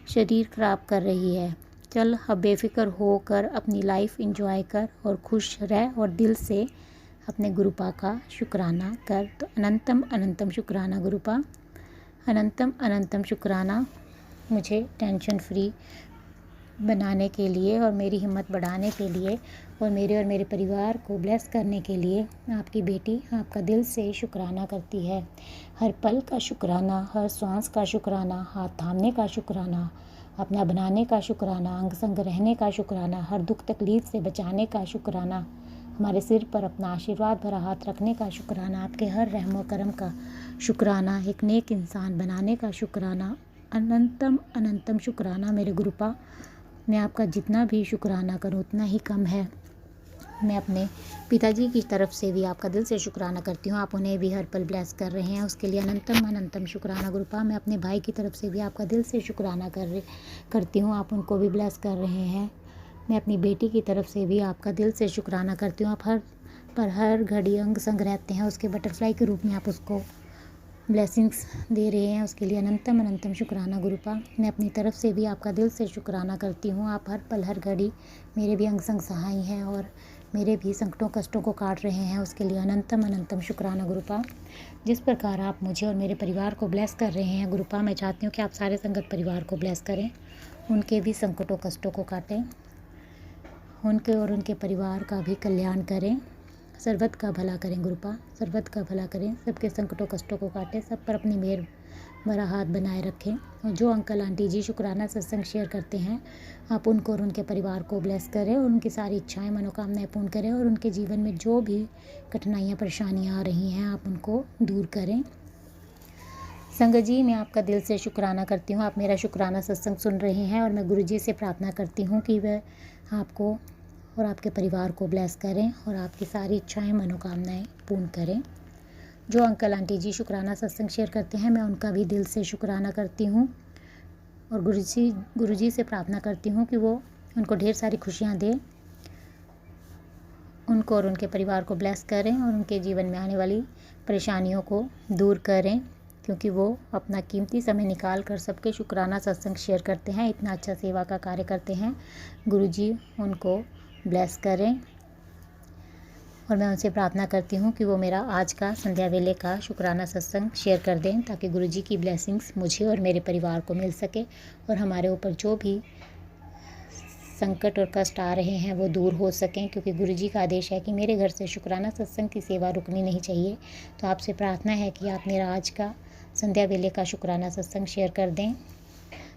शरीर ख़राब कर रही है। चल अब बेफ़िक्र होकर अपनी लाइफ एंजॉय कर और खुश रह और दिल से अपने गुरुपा का शुक्राना कर। तो अनंतम अनंतम शुक्राना गुरुपा, अनंतम अनंतम शुक्राना मुझे टेंशन फ्री बनाने के लिए और मेरी हिम्मत बढ़ाने के लिए और मेरे परिवार को ब्लेस करने के लिए। आपकी बेटी आपका दिल से शुक्राना करती है। हर पल का शुक्राना, हर श्वास का शुक्राना, हाथ थामने का शुक्राना, अपना बनाने का शुक्राना, अंग संग रहने का शुक्राना, हर दुख तकलीफ से बचाने का शुक्राना, हमारे सिर पर अपना आशीर्वाद भरा हाथ रखने का शुक्राना, आपके हर रहम व करम का शुक्राना, एक नेक इंसान बनाने का शुक्राना। अनंतम अनंतम शुक्राना मेरे गुरुपा। मैं आपका जितना भी शुक्राना करूं उतना ही कम है। मैं अपने पिताजी की तरफ से भी आपका दिल से शुक्राना करती हूँ। आप उन्हें भी हर पल ब्लेस कर रहे हैं, उसके लिए अनंतम अनंतम शुक्राना गुरुपा। मैं अपने भाई की तरफ से भी आपका दिल से शुक्राना करती हूँ, आप उनको भी ब्लेस कर रहे हैं। मैं अपनी बेटी की तरफ से भी आपका दिल से शुक्राना करती हूँ। आप हर घड़ी अंग संग रहते हैं, उसके बटरफ्लाई के रूप में आप उसको ब्लेसिंग्स दे रहे हैं, उसके लिए अनंतम अनंतम शुक्राना गुरुपा। मैं अपनी तरफ से भी आपका दिल से शुक्राना करती हूँ। आप हर पल हर घड़ी मेरे भी अंग संग सहाय हैं और मेरे भी संकटों कष्टों को काट रहे हैं, उसके लिए अनंतम अनंतम शुक्राना गुरुपा। जिस प्रकार आप मुझे और मेरे परिवार को ब्लेस कर रहे हैं गुरुपा, मैं चाहती हूँ कि आप सारे संगत परिवार को ब्लेस करें, उनके भी संकटों कष्टों को काटें, उनके और उनके परिवार का भी कल्याण करें, सर्वत का भला करें गुरुपा, सर्वत का भला करें, सबके संकटों कष्टों को काटें, सब पर अपनी मेहर भरा हाथ बनाए रखें। और जो अंकल आंटी जी शुक्राना सत्संग शेयर करते हैं, आप उनको और उनके परिवार को ब्लेस करें और उनकी सारी इच्छाएं मनोकामनाएं पूर्ण करें और उनके जीवन में जो भी कठिनाइयाँ परेशानियाँ आ रही हैं आप उनको दूर करें। संगत जी, मैं आपका दिल से शुक्राना करती हूँ। आप मेरा शुक्राना सत्संग सुन रहे हैं और मैं गुरु जी से प्रार्थना करती हूँ कि वह आपको और आपके परिवार को ब्लेस करें और आपकी सारी इच्छाएं मनोकामनाएं पूर्ण करें। जो अंकल आंटी जी शुक्राना सत्संग शेयर करते हैं, मैं उनका भी दिल से शुक्राना करती हूँ और गुरु जी से प्रार्थना करती हूँ कि वो उनको ढेर सारी खुशियाँ दें, उनको और उनके परिवार को ब्लेस करें और उनके जीवन में आने वाली परेशानियों को दूर करें, क्योंकि वो अपना कीमती समय निकाल कर सबके शुक्राना सत्संग शेयर करते हैं, इतना अच्छा सेवा का कार्य करते हैं। गुरुजी उनको ब्लेस करें और मैं उनसे प्रार्थना करती हूँ कि वो मेरा आज का संध्या वेले का शुक्राना सत्संग शेयर कर दें, ताकि गुरुजी की ब्लेसिंग्स मुझे और मेरे परिवार को मिल सके और हमारे ऊपर जो भी संकट और कष्ट आ रहे हैं वो दूर हो सकें, क्योंकि गुरुजी का आदेश है कि मेरे घर से शुक्राना सत्संग की सेवा रुकनी नहीं चाहिए। तो आपसे प्रार्थना है कि आप मेरा आज का संध्या वेले का शुक्राना सत्संग शेयर कर दें।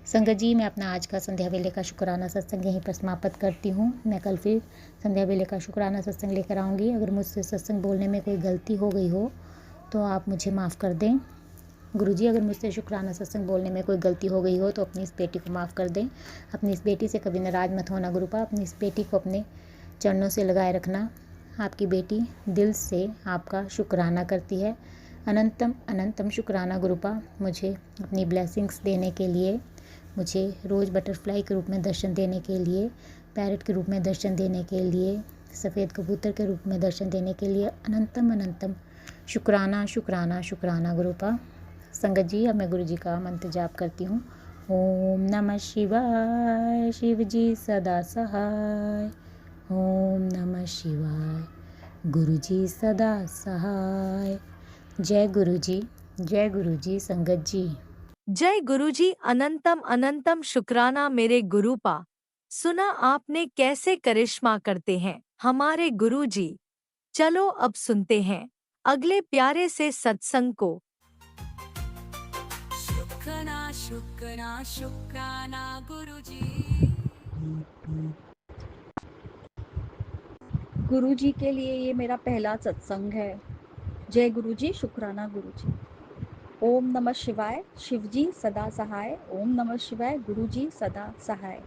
संगत जी, मैं अपना आज का संध्या वेले का शुक्राना सत्संग यहीं पर समाप्त करती हूँ। मैं कल फिर संध्या वेले का शुक्राना सत्संग लेकर आऊँगी। अगर मुझसे सत्संग बोलने में कोई गलती हो गई हो तो आप मुझे माफ़ कर दें। गुरुजी, अगर मुझसे शुक्राना सत्संग बोलने में कोई गलती हो गई हो तो अपनी इस बेटी को माफ़ कर दें। अपनी इस बेटी से कभी नाराज़ मत होना गुरुपा, अपनी इस बेटी को अपने चरणों से लगाए रखना। आपकी बेटी दिल से आपका शुक्राना करती है। अनंतम अनंतम शुक्राना गुरुपा, मुझे अपनी ब्लेसिंग्स देने के लिए, मुझे रोज़ बटरफ्लाई के रूप में दर्शन देने के लिए, पैरट के रूप में दर्शन देने के लिए, सफ़ेद कबूतर के रूप में दर्शन देने के लिए अनंतम अनंतम शुक्राना शुक्राना शुक्राना गुरुपा। संगत जी, अब मैं गुरु जी का मंत्र जाप करती हूँ। ओम नमः शिवाय, शिव जी सदा सहाय। ओम नमः शिवाय, गुरु जी सदा सहाय। जय गुरु जी संगत जी। जय गुरुजी, अनंतम अनंतम शुक्राना मेरे गुरुपा। सुना आपने कैसे करिश्मा करते हैं हमारे गुरुजी। चलो अब सुनते हैं अगले प्यारे से सत्संग को। शुक्राना शुक्राना शुक्राना गुरुजी। गुरुजी के लिए ये मेरा पहला सत्संग है। जय गुरुजी, शुक्राना गुरुजी। ओम नमः शिवाय, शिवजी सदा सहाय। ओम नमः शिवाय, गुरुजी सदा सहाय।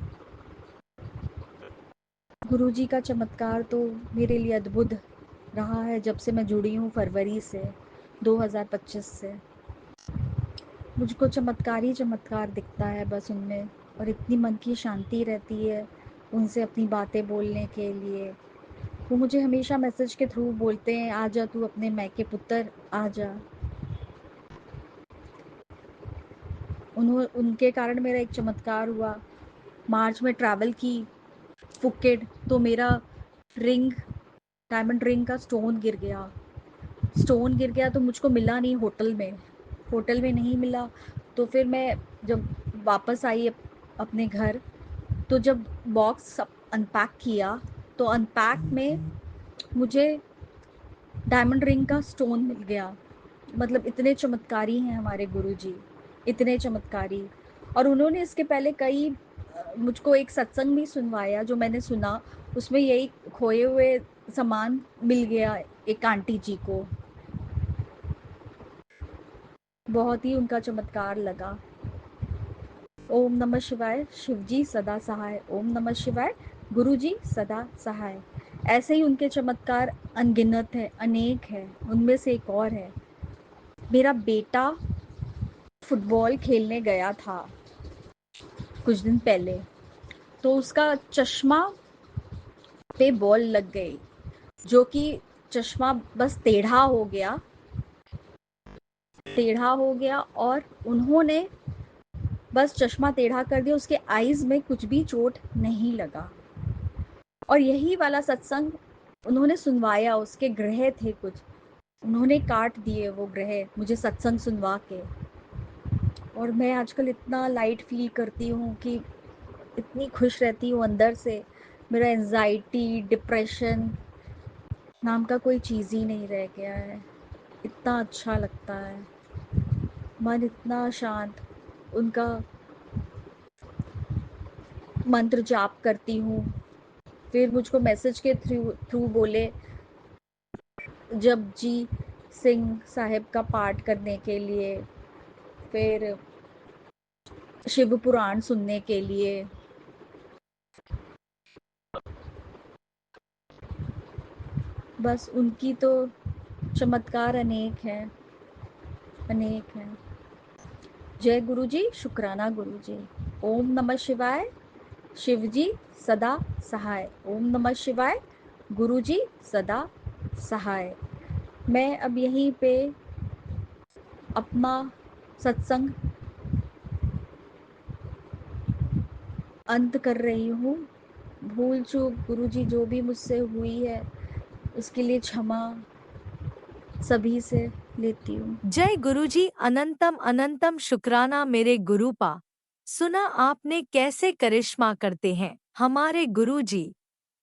गुरुजी का चमत्कार तो मेरे लिए अद्भुत रहा है जब से मैं जुड़ी हूँ फरवरी से 2025 से। मुझको चमत्कार ही चमत्कार दिखता है बस उनमें, और इतनी मन की शांति रहती है उनसे अपनी बातें बोलने के लिए। वो मुझे हमेशा मैसेज के थ्रू बोलते हैं, आ जा तू अपने मैके पुत्र, आ जा। उनके कारण मेरा एक चमत्कार हुआ। मार्च में ट्रैवल की फुकेट, तो मेरा रिंग, डायमंड रिंग का स्टोन गिर गया तो मुझको मिला नहीं होटल में नहीं मिला। तो फिर मैं जब वापस आई अपने घर, तो जब बॉक्स अनपैक किया तो अनपैक में मुझे डायमंड रिंग का स्टोन मिल गया। मतलब इतने चमत्कारी हैं हमारे गुरुजी, इतने चमत्कारी। और उन्होंने इसके पहले कई मुझको एक सत्संग भी सुनवाया जो मैंने सुना, उसमें यही खोए हुए सामान मिल गया एक आंटी जी को। बहुत ही उनका चमत्कार लगा। ओम नमः शिवाय, शिवजी सदा सहाय। ओम नमः शिवाय, गुरुजी सदा सहाय। ऐसे ही उनके चमत्कार अनगिनत है, अनेक है। उनमें से एक और है, मेरा बेटा फुटबॉल खेलने गया था कुछ दिन पहले, तो उसका चश्मा पे बॉल लग गई, जो कि चश्मा बस टेढ़ा हो गया और उन्होंने बस चश्मा टेढ़ा कर दिया, उसके आईज में कुछ भी चोट नहीं लगा। और यही वाला सत्संग उन्होंने सुनवाया, उसके ग्रह थे कुछ, उन्होंने काट दिए वो ग्रह मुझे सत्संग सुनवा के। और मैं आजकल इतना लाइट फील करती हूँ कि इतनी खुश रहती हूँ अंदर से। मेरा एंजाइटी, डिप्रेशन नाम का कोई चीज़ ही नहीं रह गया है। इतना अच्छा लगता है, मन इतना शांत। उनका मंत्र जाप करती हूँ, फिर मुझको मैसेज के थ्रू बोले जपजी सिंह साहिब का पाठ करने के लिए, फिर शिव पुराण सुनने के लिए। बस उनकी तो चमत्कार अनेक हैं, अनेक हैं। जय गुरुजी, शुक्राना गुरुजी। ओम नमः शिवाय, शिवजी सदा सहाय। ओम नमः शिवाय, गुरुजी सदा सहाय। मैं अब यहीं पे अपना सत्संग अंत कर रही हूँ। भूल चूक गुरुजी जो भी मुझसे हुई है उसके लिए क्षमा सभी से लेती हूँ। जय गुरुजी, अनंतम अनंतम शुक्राना मेरे गुरुपा। सुना आपने कैसे करिश्मा करते हैं हमारे गुरुजी।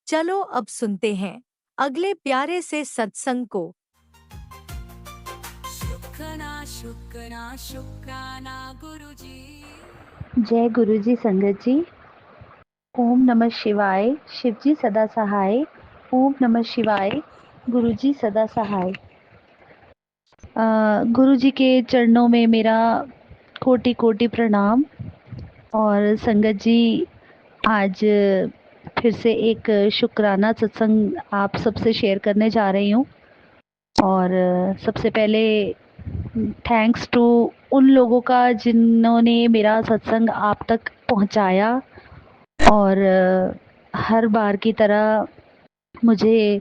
चलो अब सुनते हैं अगले प्यारे से सत्संग को। शुक्राना गुरुजी। जय गुरुजी संगत जी। ओम नमः शिवाय, शिवजी सदा सहाय। ओम नमः शिवाय, गुरुजी सदा सहाय। गुरुजी के चरणों में मेरा कोटि कोटि प्रणाम। और संगत जी, आज फिर से एक शुक्राना सत्संग आप सबसे शेयर करने जा रही हूँ। और सबसे पहले थैंक्स टू उन लोगों का जिन्होंने मेरा सत्संग आप तक पहुँचाया और हर बार की तरह मुझे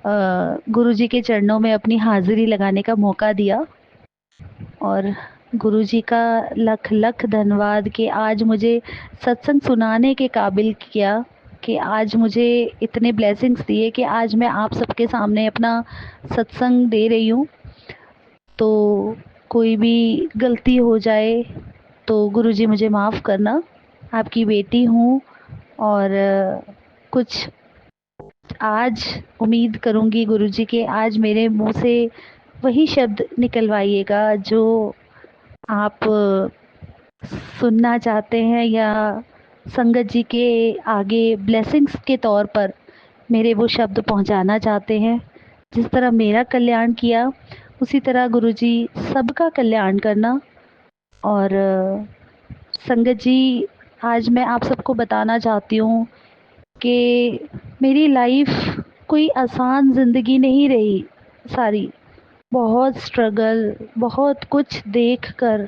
गुरुजी के चरणों में अपनी हाज़िरी लगाने का मौका दिया। और गुरुजी का लख लख धन्यवाद कि आज मुझे सत्संग सुनाने के काबिल किया, कि आज मुझे इतने ब्लेसिंग्स दिए कि आज मैं आप सबके सामने अपना सत्संग दे रही हूँ। तो कोई भी गलती हो जाए तो गुरुजी मुझे माफ़ करना। आपकी बेटी हूँ और कुछ आज उम्मीद करूँगी गुरुजी के आज मेरे मुंह से वही शब्द निकलवाइएगा जो आप सुनना चाहते हैं, या संगत जी के आगे ब्लेसिंग्स के तौर पर मेरे वो शब्द पहुंचाना चाहते हैं। जिस तरह मेरा कल्याण किया उसी तरह गुरुजी सबका कल्याण करना। और संगत जी, आज मैं आप सबको बताना चाहती हूँ कि मेरी लाइफ कोई आसान ज़िंदगी नहीं रही सारी। बहुत स्ट्रगल, बहुत कुछ देखकर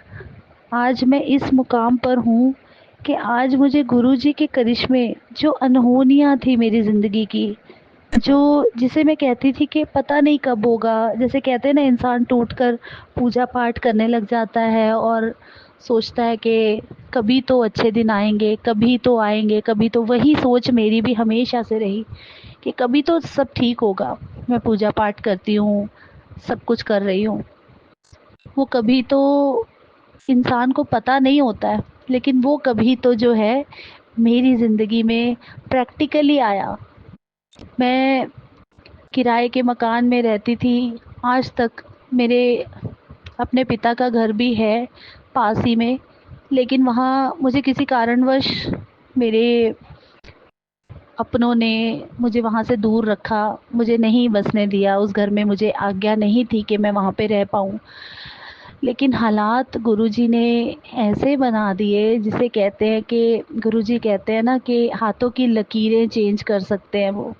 आज मैं इस मुकाम पर हूँ कि आज मुझे गुरुजी के करिश्मे, जो अनहोनियाँ थी मेरी ज़िंदगी की, जो जिसे मैं कहती थी कि पता नहीं कब होगा, जैसे कहते हैं ना इंसान टूटकर पूजा पाठ करने लग जाता है और सोचता है कि कभी तो अच्छे दिन आएंगे, कभी तो आएंगे, कभी तो, वही सोच मेरी भी हमेशा से रही कि कभी तो सब ठीक होगा। मैं पूजा पाठ करती हूँ, सब कुछ कर रही हूँ, वो कभी तो इंसान को पता नहीं होता है, लेकिन वो कभी तो जो है मेरी ज़िंदगी में प्रैक्टिकली आया। मैं किराए के मकान में रहती थी। आज तक मेरे अपने पिता का घर भी है पास ही में, लेकिन वहाँ मुझे किसी कारणवश मेरे अपनों ने मुझे वहाँ से दूर रखा, मुझे नहीं बसने दिया उस घर में, मुझे आज्ञा नहीं थी कि मैं वहाँ पे रह पाऊँ। लेकिन हालात गुरुजी ने ऐसे बना दिए, जिसे कहते हैं कि गुरुजी कहते हैं ना कि हाथों की लकीरें चेंज कर सकते हैं वो।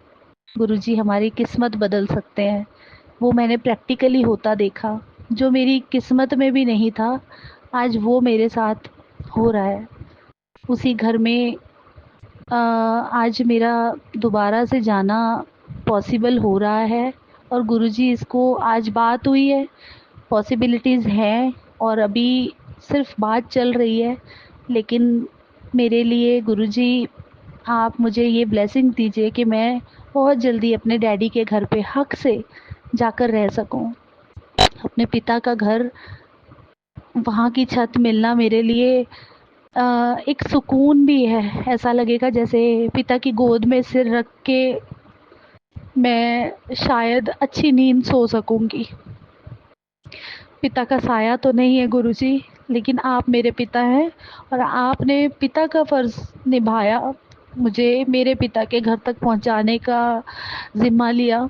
गुरुजी हमारी किस्मत बदल सकते हैं। वो मैंने प्रैक्टिकली होता देखा। जो मेरी किस्मत में भी नहीं था, आज वो मेरे साथ हो रहा है। उसी घर में आज मेरा दोबारा से जाना पॉसिबल हो रहा है और गुरुजी, इसको आज बात हुई है, पॉसिबिलिटीज़ हैं और अभी सिर्फ बात चल रही है। लेकिन मेरे लिए गुरुजी, आप मुझे ये ब्लेसिंग दीजिए कि मैं बहुत जल्दी अपने डैडी के घर पे हक से जाकर रह सकूं। अपने पिता का घर, वहाँ की छत मिलना मेरे लिए एक सुकून भी है। ऐसा लगेगा जैसे पिता की गोद में सिर रख के मैं शायद अच्छी नींद सो सकूंगी। पिता का साया तो नहीं है गुरुजी, लेकिन आप मेरे पिता हैं और आपने पिता का फ़र्ज़ निभाया, मुझे मेरे पिता के घर तक पहुंचाने का ज़िम्मा लिया।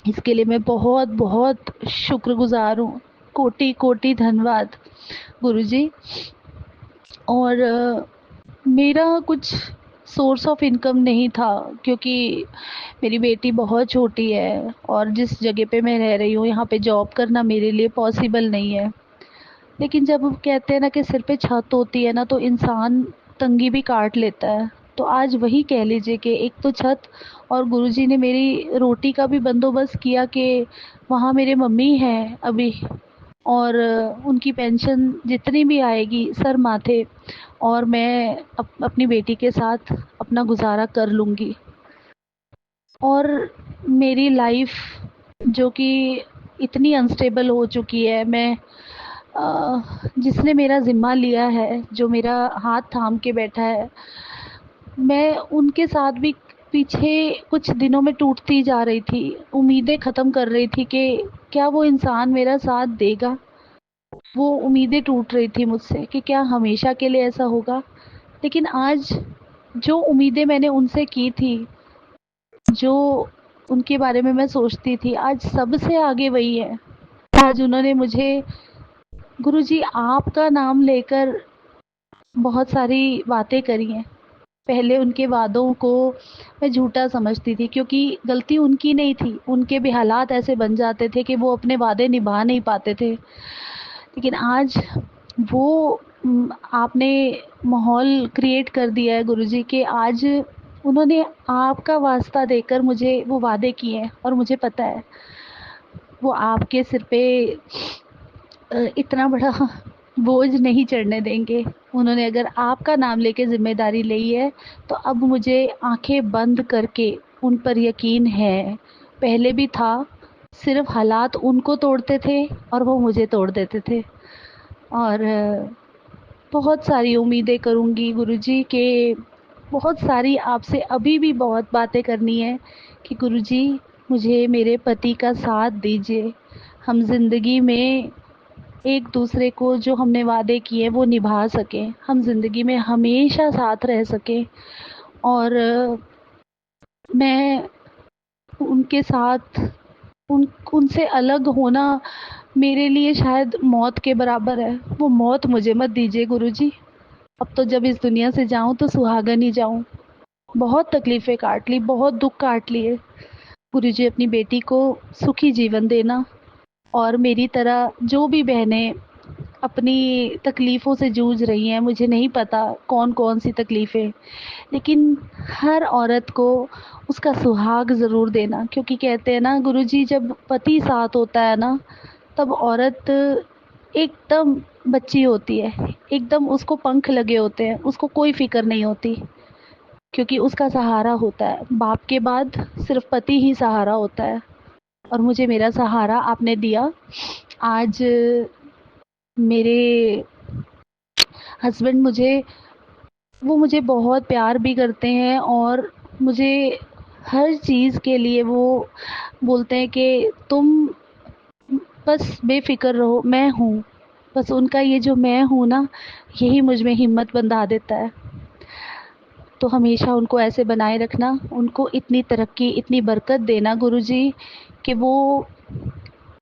इसके लिए मैं बहुत बहुत शुक्रगुज़ार हूँ। कोटि कोटि धन्यवाद गुरुजी। और मेरा कुछ सोर्स ऑफ इनकम नहीं था, क्योंकि मेरी बेटी बहुत छोटी है और जिस जगह पे मैं रह रही हूँ यहाँ पे जॉब करना मेरे लिए पॉसिबल नहीं है। लेकिन जब हम कहते हैं ना कि सिर पे छत होती है ना, तो इंसान तंगी भी काट लेता है। तो आज वही कह लीजिए कि एक तो छत, और गुरुजी ने मेरी रोटी का भी बंदोबस्त किया कि वहाँ मेरे मम्मी हैं अभी, और उनकी पेंशन जितनी भी आएगी सर माथे, और मैं अपनी बेटी के साथ अपना गुजारा कर लूँगी। और मेरी लाइफ जो कि इतनी अनस्टेबल हो चुकी है, मैं जिसने मेरा ज़िम्मा लिया है, जो मेरा हाथ थाम के बैठा है, मैं उनके साथ भी पीछे कुछ दिनों में टूटती जा रही थी। उम्मीदें ख़त्म कर रही थी कि क्या वो इंसान मेरा साथ देगा। वो उम्मीदें टूट रही थी मुझसे कि क्या हमेशा के लिए ऐसा होगा। लेकिन आज जो उम्मीदें मैंने उनसे की थी, जो उनके बारे में मैं सोचती थी, आज सबसे आगे वही है। आज उन्होंने मुझे, गुरुजी आपका नाम लेकर बहुत सारी बातें करी हैं। पहले उनके वादों को मैं झूठा समझती थी, क्योंकि गलती उनकी नहीं थी, उनके भी हालात ऐसे बन जाते थे कि वो अपने वादे निभा नहीं पाते थे। लेकिन आज वो आपने माहौल क्रिएट कर दिया है गुरुजी के आज उन्होंने आपका वास्ता देकर मुझे वो वादे किए हैं, और मुझे पता है वो आपके सिर पे इतना बड़ा बोझ नहीं चढ़ने देंगे। उन्होंने अगर आपका नाम लेके ज़िम्मेदारी ली है, तो अब मुझे आंखें बंद करके उन पर यकीन है। पहले भी था, सिर्फ हालात उनको तोड़ते थे और वो मुझे तोड़ देते थे। और बहुत सारी उम्मीदें करूँगी गुरुजी के, बहुत सारी आपसे अभी भी बहुत बातें करनी है कि गुरुजी मुझे मेरे पति का साथ दीजिए। हम ज़िंदगी में एक दूसरे को जो हमने वादे किए वो निभा सकें, हम ज़िंदगी में हमेशा साथ रह सकें। और मैं उनके साथ उनसे अलग होना मेरे लिए शायद मौत के बराबर है। वो मौत मुझे मत दीजिए गुरुजी। अब तो जब इस दुनिया से जाऊं तो सुहागन ही जाऊं। बहुत तकलीफ़ें काट ली, बहुत दुःख काट लिए। गुरुजी अपनी बेटी को सुखी जीवन देना, और मेरी तरह जो भी बहनें अपनी तकलीफ़ों से जूझ रही हैं, मुझे नहीं पता कौन-कौन सी तकलीफ़ें, लेकिन हर औरत को उसका सुहाग ज़रूर देना, क्योंकि कहते हैं ना गुरुजी, जब पति साथ होता है ना, तब औरत एकदम बच्ची होती है, एकदम उसको पंख लगे होते हैं, उसको कोई फ़िक्र नहीं होती, क्योंकि उसका सहारा होता है। बाप के बाद सिर्फ़ पति ही सहारा होता है, और मुझे मेरा सहारा आपने दिया। आज मेरे हस्बैंड मुझे बहुत प्यार भी करते हैं, और मुझे हर चीज़ के लिए वो बोलते हैं कि तुम बस बेफ़िक्र रहो, मैं हूँ। बस उनका ये जो मैं हूँ ना, यही मुझ में हिम्मत बंधा देता है। तो हमेशा उनको ऐसे बनाए रखना, उनको इतनी तरक्की, इतनी बरकत देना गुरुजी, कि वो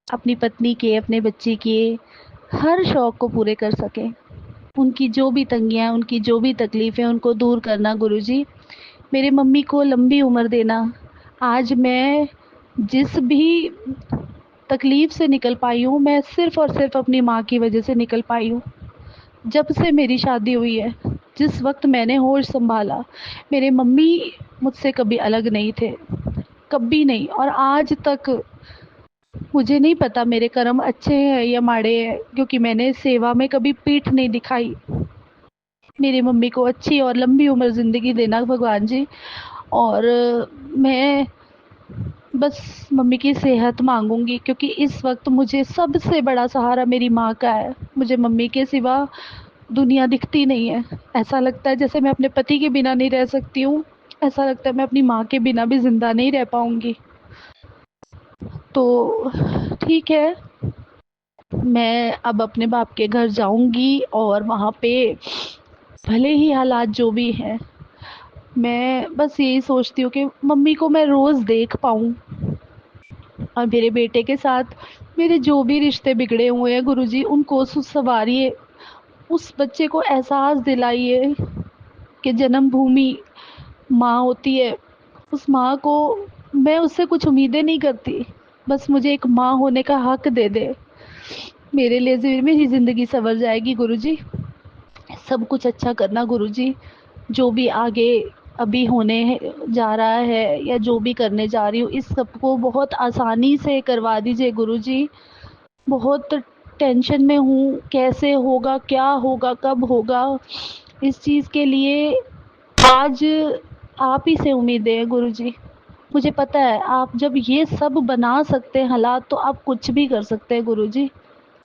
अपनी पत्नी के, अपने बच्चे के हर शौक़ को पूरे कर सकें। उनकी जो भी तंगियाँ हैं, उनकी जो भी तकलीफ़ है, उनको दूर करना गुरुजी। मेरे मम्मी को लंबी उम्र देना। आज मैं जिस भी तकलीफ़ से निकल पाई हूँ, मैं सिर्फ़ और सिर्फ़ अपनी माँ की वजह से निकल पाई हूँ। जब से मेरी शादी हुई है, जिस वक़्त मैंने होश सँभाला, मेरे मम्मी मुझसे कभी अलग नहीं थे, कभी नहीं। और आज तक मुझे नहीं पता मेरे कर्म अच्छे हैं या माड़े हैं, क्योंकि मैंने सेवा में कभी पीठ नहीं दिखाई। मेरी मम्मी को अच्छी और लंबी उम्र ज़िंदगी देना भगवान जी, और मैं बस मम्मी की सेहत मांगूंगी, क्योंकि इस वक्त मुझे सबसे बड़ा सहारा मेरी माँ का है। मुझे मम्मी के सिवा दुनिया दिखती नहीं है। ऐसा लगता है जैसे मैं अपने पति के बिना नहीं रह सकती हूँ, ऐसा लगता है मैं अपनी माँ के बिना भी ज़िंदा नहीं रह पाऊँगी। तो ठीक है, मैं अब अपने बाप के घर जाऊँगी, और वहाँ पे भले ही हालात जो भी हैं, मैं बस यही सोचती हूँ कि मम्मी को मैं रोज़ देख पाऊँ। और मेरे बेटे के साथ मेरे जो भी रिश्ते बिगड़े हुए हैं गुरुजी, उनको संवारिए। उस बच्चे को एहसास दिलाइए कि जन्मभूमि माँ होती है। उस माँ को मैं उससे कुछ उम्मीदें नहीं करती, बस मुझे एक माँ होने का हक दे दे, मेरे लिए मेरी ज़िंदगी संवर जाएगी गुरुजी। सब कुछ अच्छा करना गुरुजी, जो भी आगे अभी जा रहा है, या जो भी करने जा रही हूँ, इस सबको बहुत आसानी से करवा दीजिए गुरुजी। बहुत टेंशन में हूँ, कैसे होगा, क्या होगा, कब होगा, इस चीज़ के लिए आज आप ही से उम्मीदें हैं गुरुजी। मुझे पता है आप जब ये सब बना सकते हैं हालात, तो आप कुछ भी कर सकते हैं गुरुजी।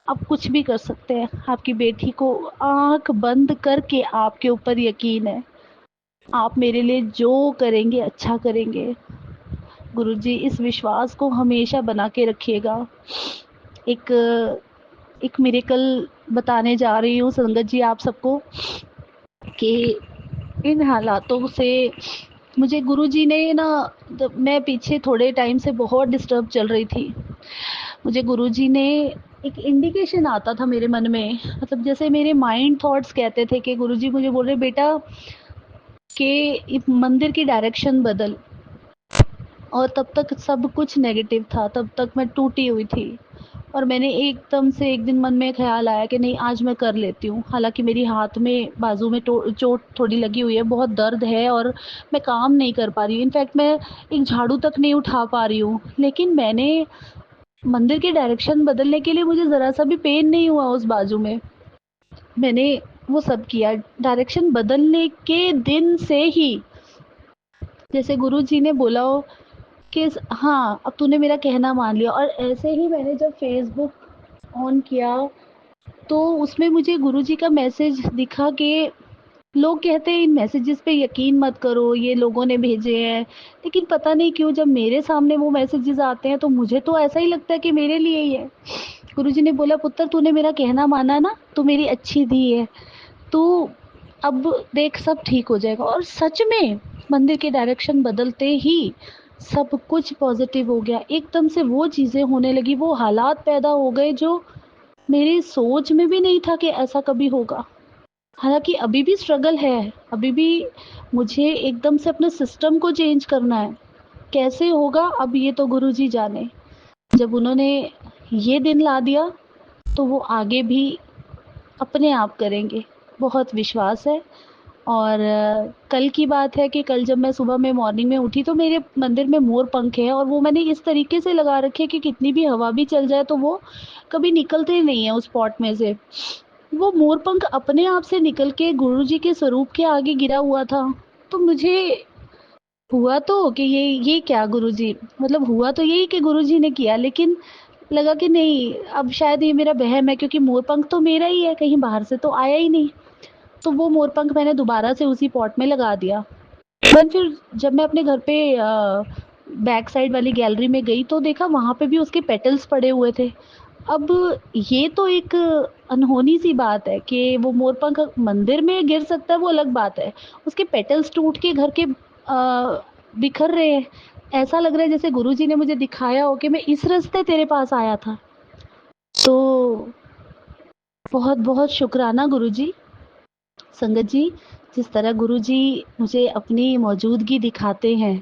आप कुछ भी कर सकते हैं। आपकी बेटी को आँख बंद करके आपके ऊपर यकीन है। आप मेरे लिए जो करेंगे अच्छा करेंगे गुरुजी। इस विश्वास को हमेशा बना के रखिएगा। एक एक मिरेकल बताने जा रही हूँ संगत जी आप सबको, कि इन हालातों से मुझे गुरुजी ने ना, मैं पीछे थोड़े टाइम से बहुत डिस्टर्ब चल रही थी। मुझे गुरुजी ने एक इंडिकेशन आता था मेरे मन में, मतलब जैसे मेरे माइंड थॉट्स कहते थे कि गुरुजी मुझे बोल रहे बेटा कि मंदिर की डायरेक्शन बदल। और तब तक सब कुछ नेगेटिव था, तब तक मैं टूटी हुई थी, और मैंने एकदम से एक दिन मन में ख्याल आया कि नहीं आज मैं कर लेती हूँ। हालांकि मेरी हाथ में बाजू में चोट थोड़ी लगी हुई है, बहुत दर्द है, और मैं काम नहीं कर पा रही हूँ। इनफैक्ट मैं एक झाड़ू तक नहीं उठा पा रही हूँ। लेकिन मैंने मंदिर की डायरेक्शन बदलने के लिए मुझे ज़रा सा भी पेन नहीं हुआ उस बाजू में। मैंने वो सब किया। डायरेक्शन बदलने के दिन से ही जैसे गुरु जी ने बोला हो कि हाँ अब तूने मेरा कहना मान लिया। और ऐसे ही मैंने जब फेसबुक ऑन किया तो उसमें मुझे गुरुजी का मैसेज दिखा कि लोग कहते हैं इन मैसेजेस पे यकीन मत करो, ये लोगों ने भेजे हैं। लेकिन पता नहीं क्यों जब मेरे सामने वो मैसेजेस आते हैं तो मुझे तो ऐसा ही लगता है कि मेरे लिए ही है। गुरुजी ने बोला पुत्र तूने मेरा कहना माना ना, तू मेरी अच्छी धी है, तू अब देख सब ठीक हो जाएगा। और सच में मंदिर के डायरेक्शन बदलते ही सब कुछ पॉजिटिव हो गया। एकदम से वो चीज़ें होने लगी, वो हालात पैदा हो गए जो मेरी सोच में भी नहीं था कि ऐसा कभी होगा। हालाँकि अभी भी स्ट्रगल है, अभी भी मुझे एकदम से अपने सिस्टम को चेंज करना है। कैसे होगा अब ये तो गुरुजी जाने। जब उन्होंने ये दिन ला दिया तो वो आगे भी अपने आप करेंगे, बहुत विश्वास है। और कल की बात है कि कल जब मैं सुबह में मॉर्निंग में उठी तो मेरे मंदिर में मोर पंख है और वो मैंने इस तरीके से लगा रखे कि कितनी भी हवा भी चल जाए तो वो कभी निकलते नहीं है उस पॉट में से। वो मोर पंख अपने आप से निकल के गुरुजी के स्वरूप के आगे गिरा हुआ था। तो मुझे हुआ तो कि ये क्या गुरुजी, मतलब हुआ तो यही कि गुरुजी ने किया, लेकिन लगा कि नहीं, अब शायद ये मेरा वहम है क्योंकि मोर पंख तो मेरा ही है, कहीं बाहर से तो आया ही नहीं। तो वो मोरपंख मैंने दोबारा से उसी पॉट में लगा दिया। देन फिर जब मैं अपने घर पे बैक साइड वाली गैलरी में गई तो देखा वहाँ पे भी उसके पेटल्स पड़े हुए थे। अब ये तो एक अनहोनी सी बात है कि वो मोरपंख मंदिर में गिर सकता है, वो अलग बात है। उसके पेटल्स टूट के घर के बिखर रहे हैं। ऐसा लग रहा है जैसे गुरुजी ने मुझे दिखाया हो कि मैं इस रास्ते तेरे पास आया था। तो बहुत बहुत शुक्राना गुरुजी। संगत जी, जिस तरह गुरुजी मुझे अपनी मौजूदगी दिखाते हैं,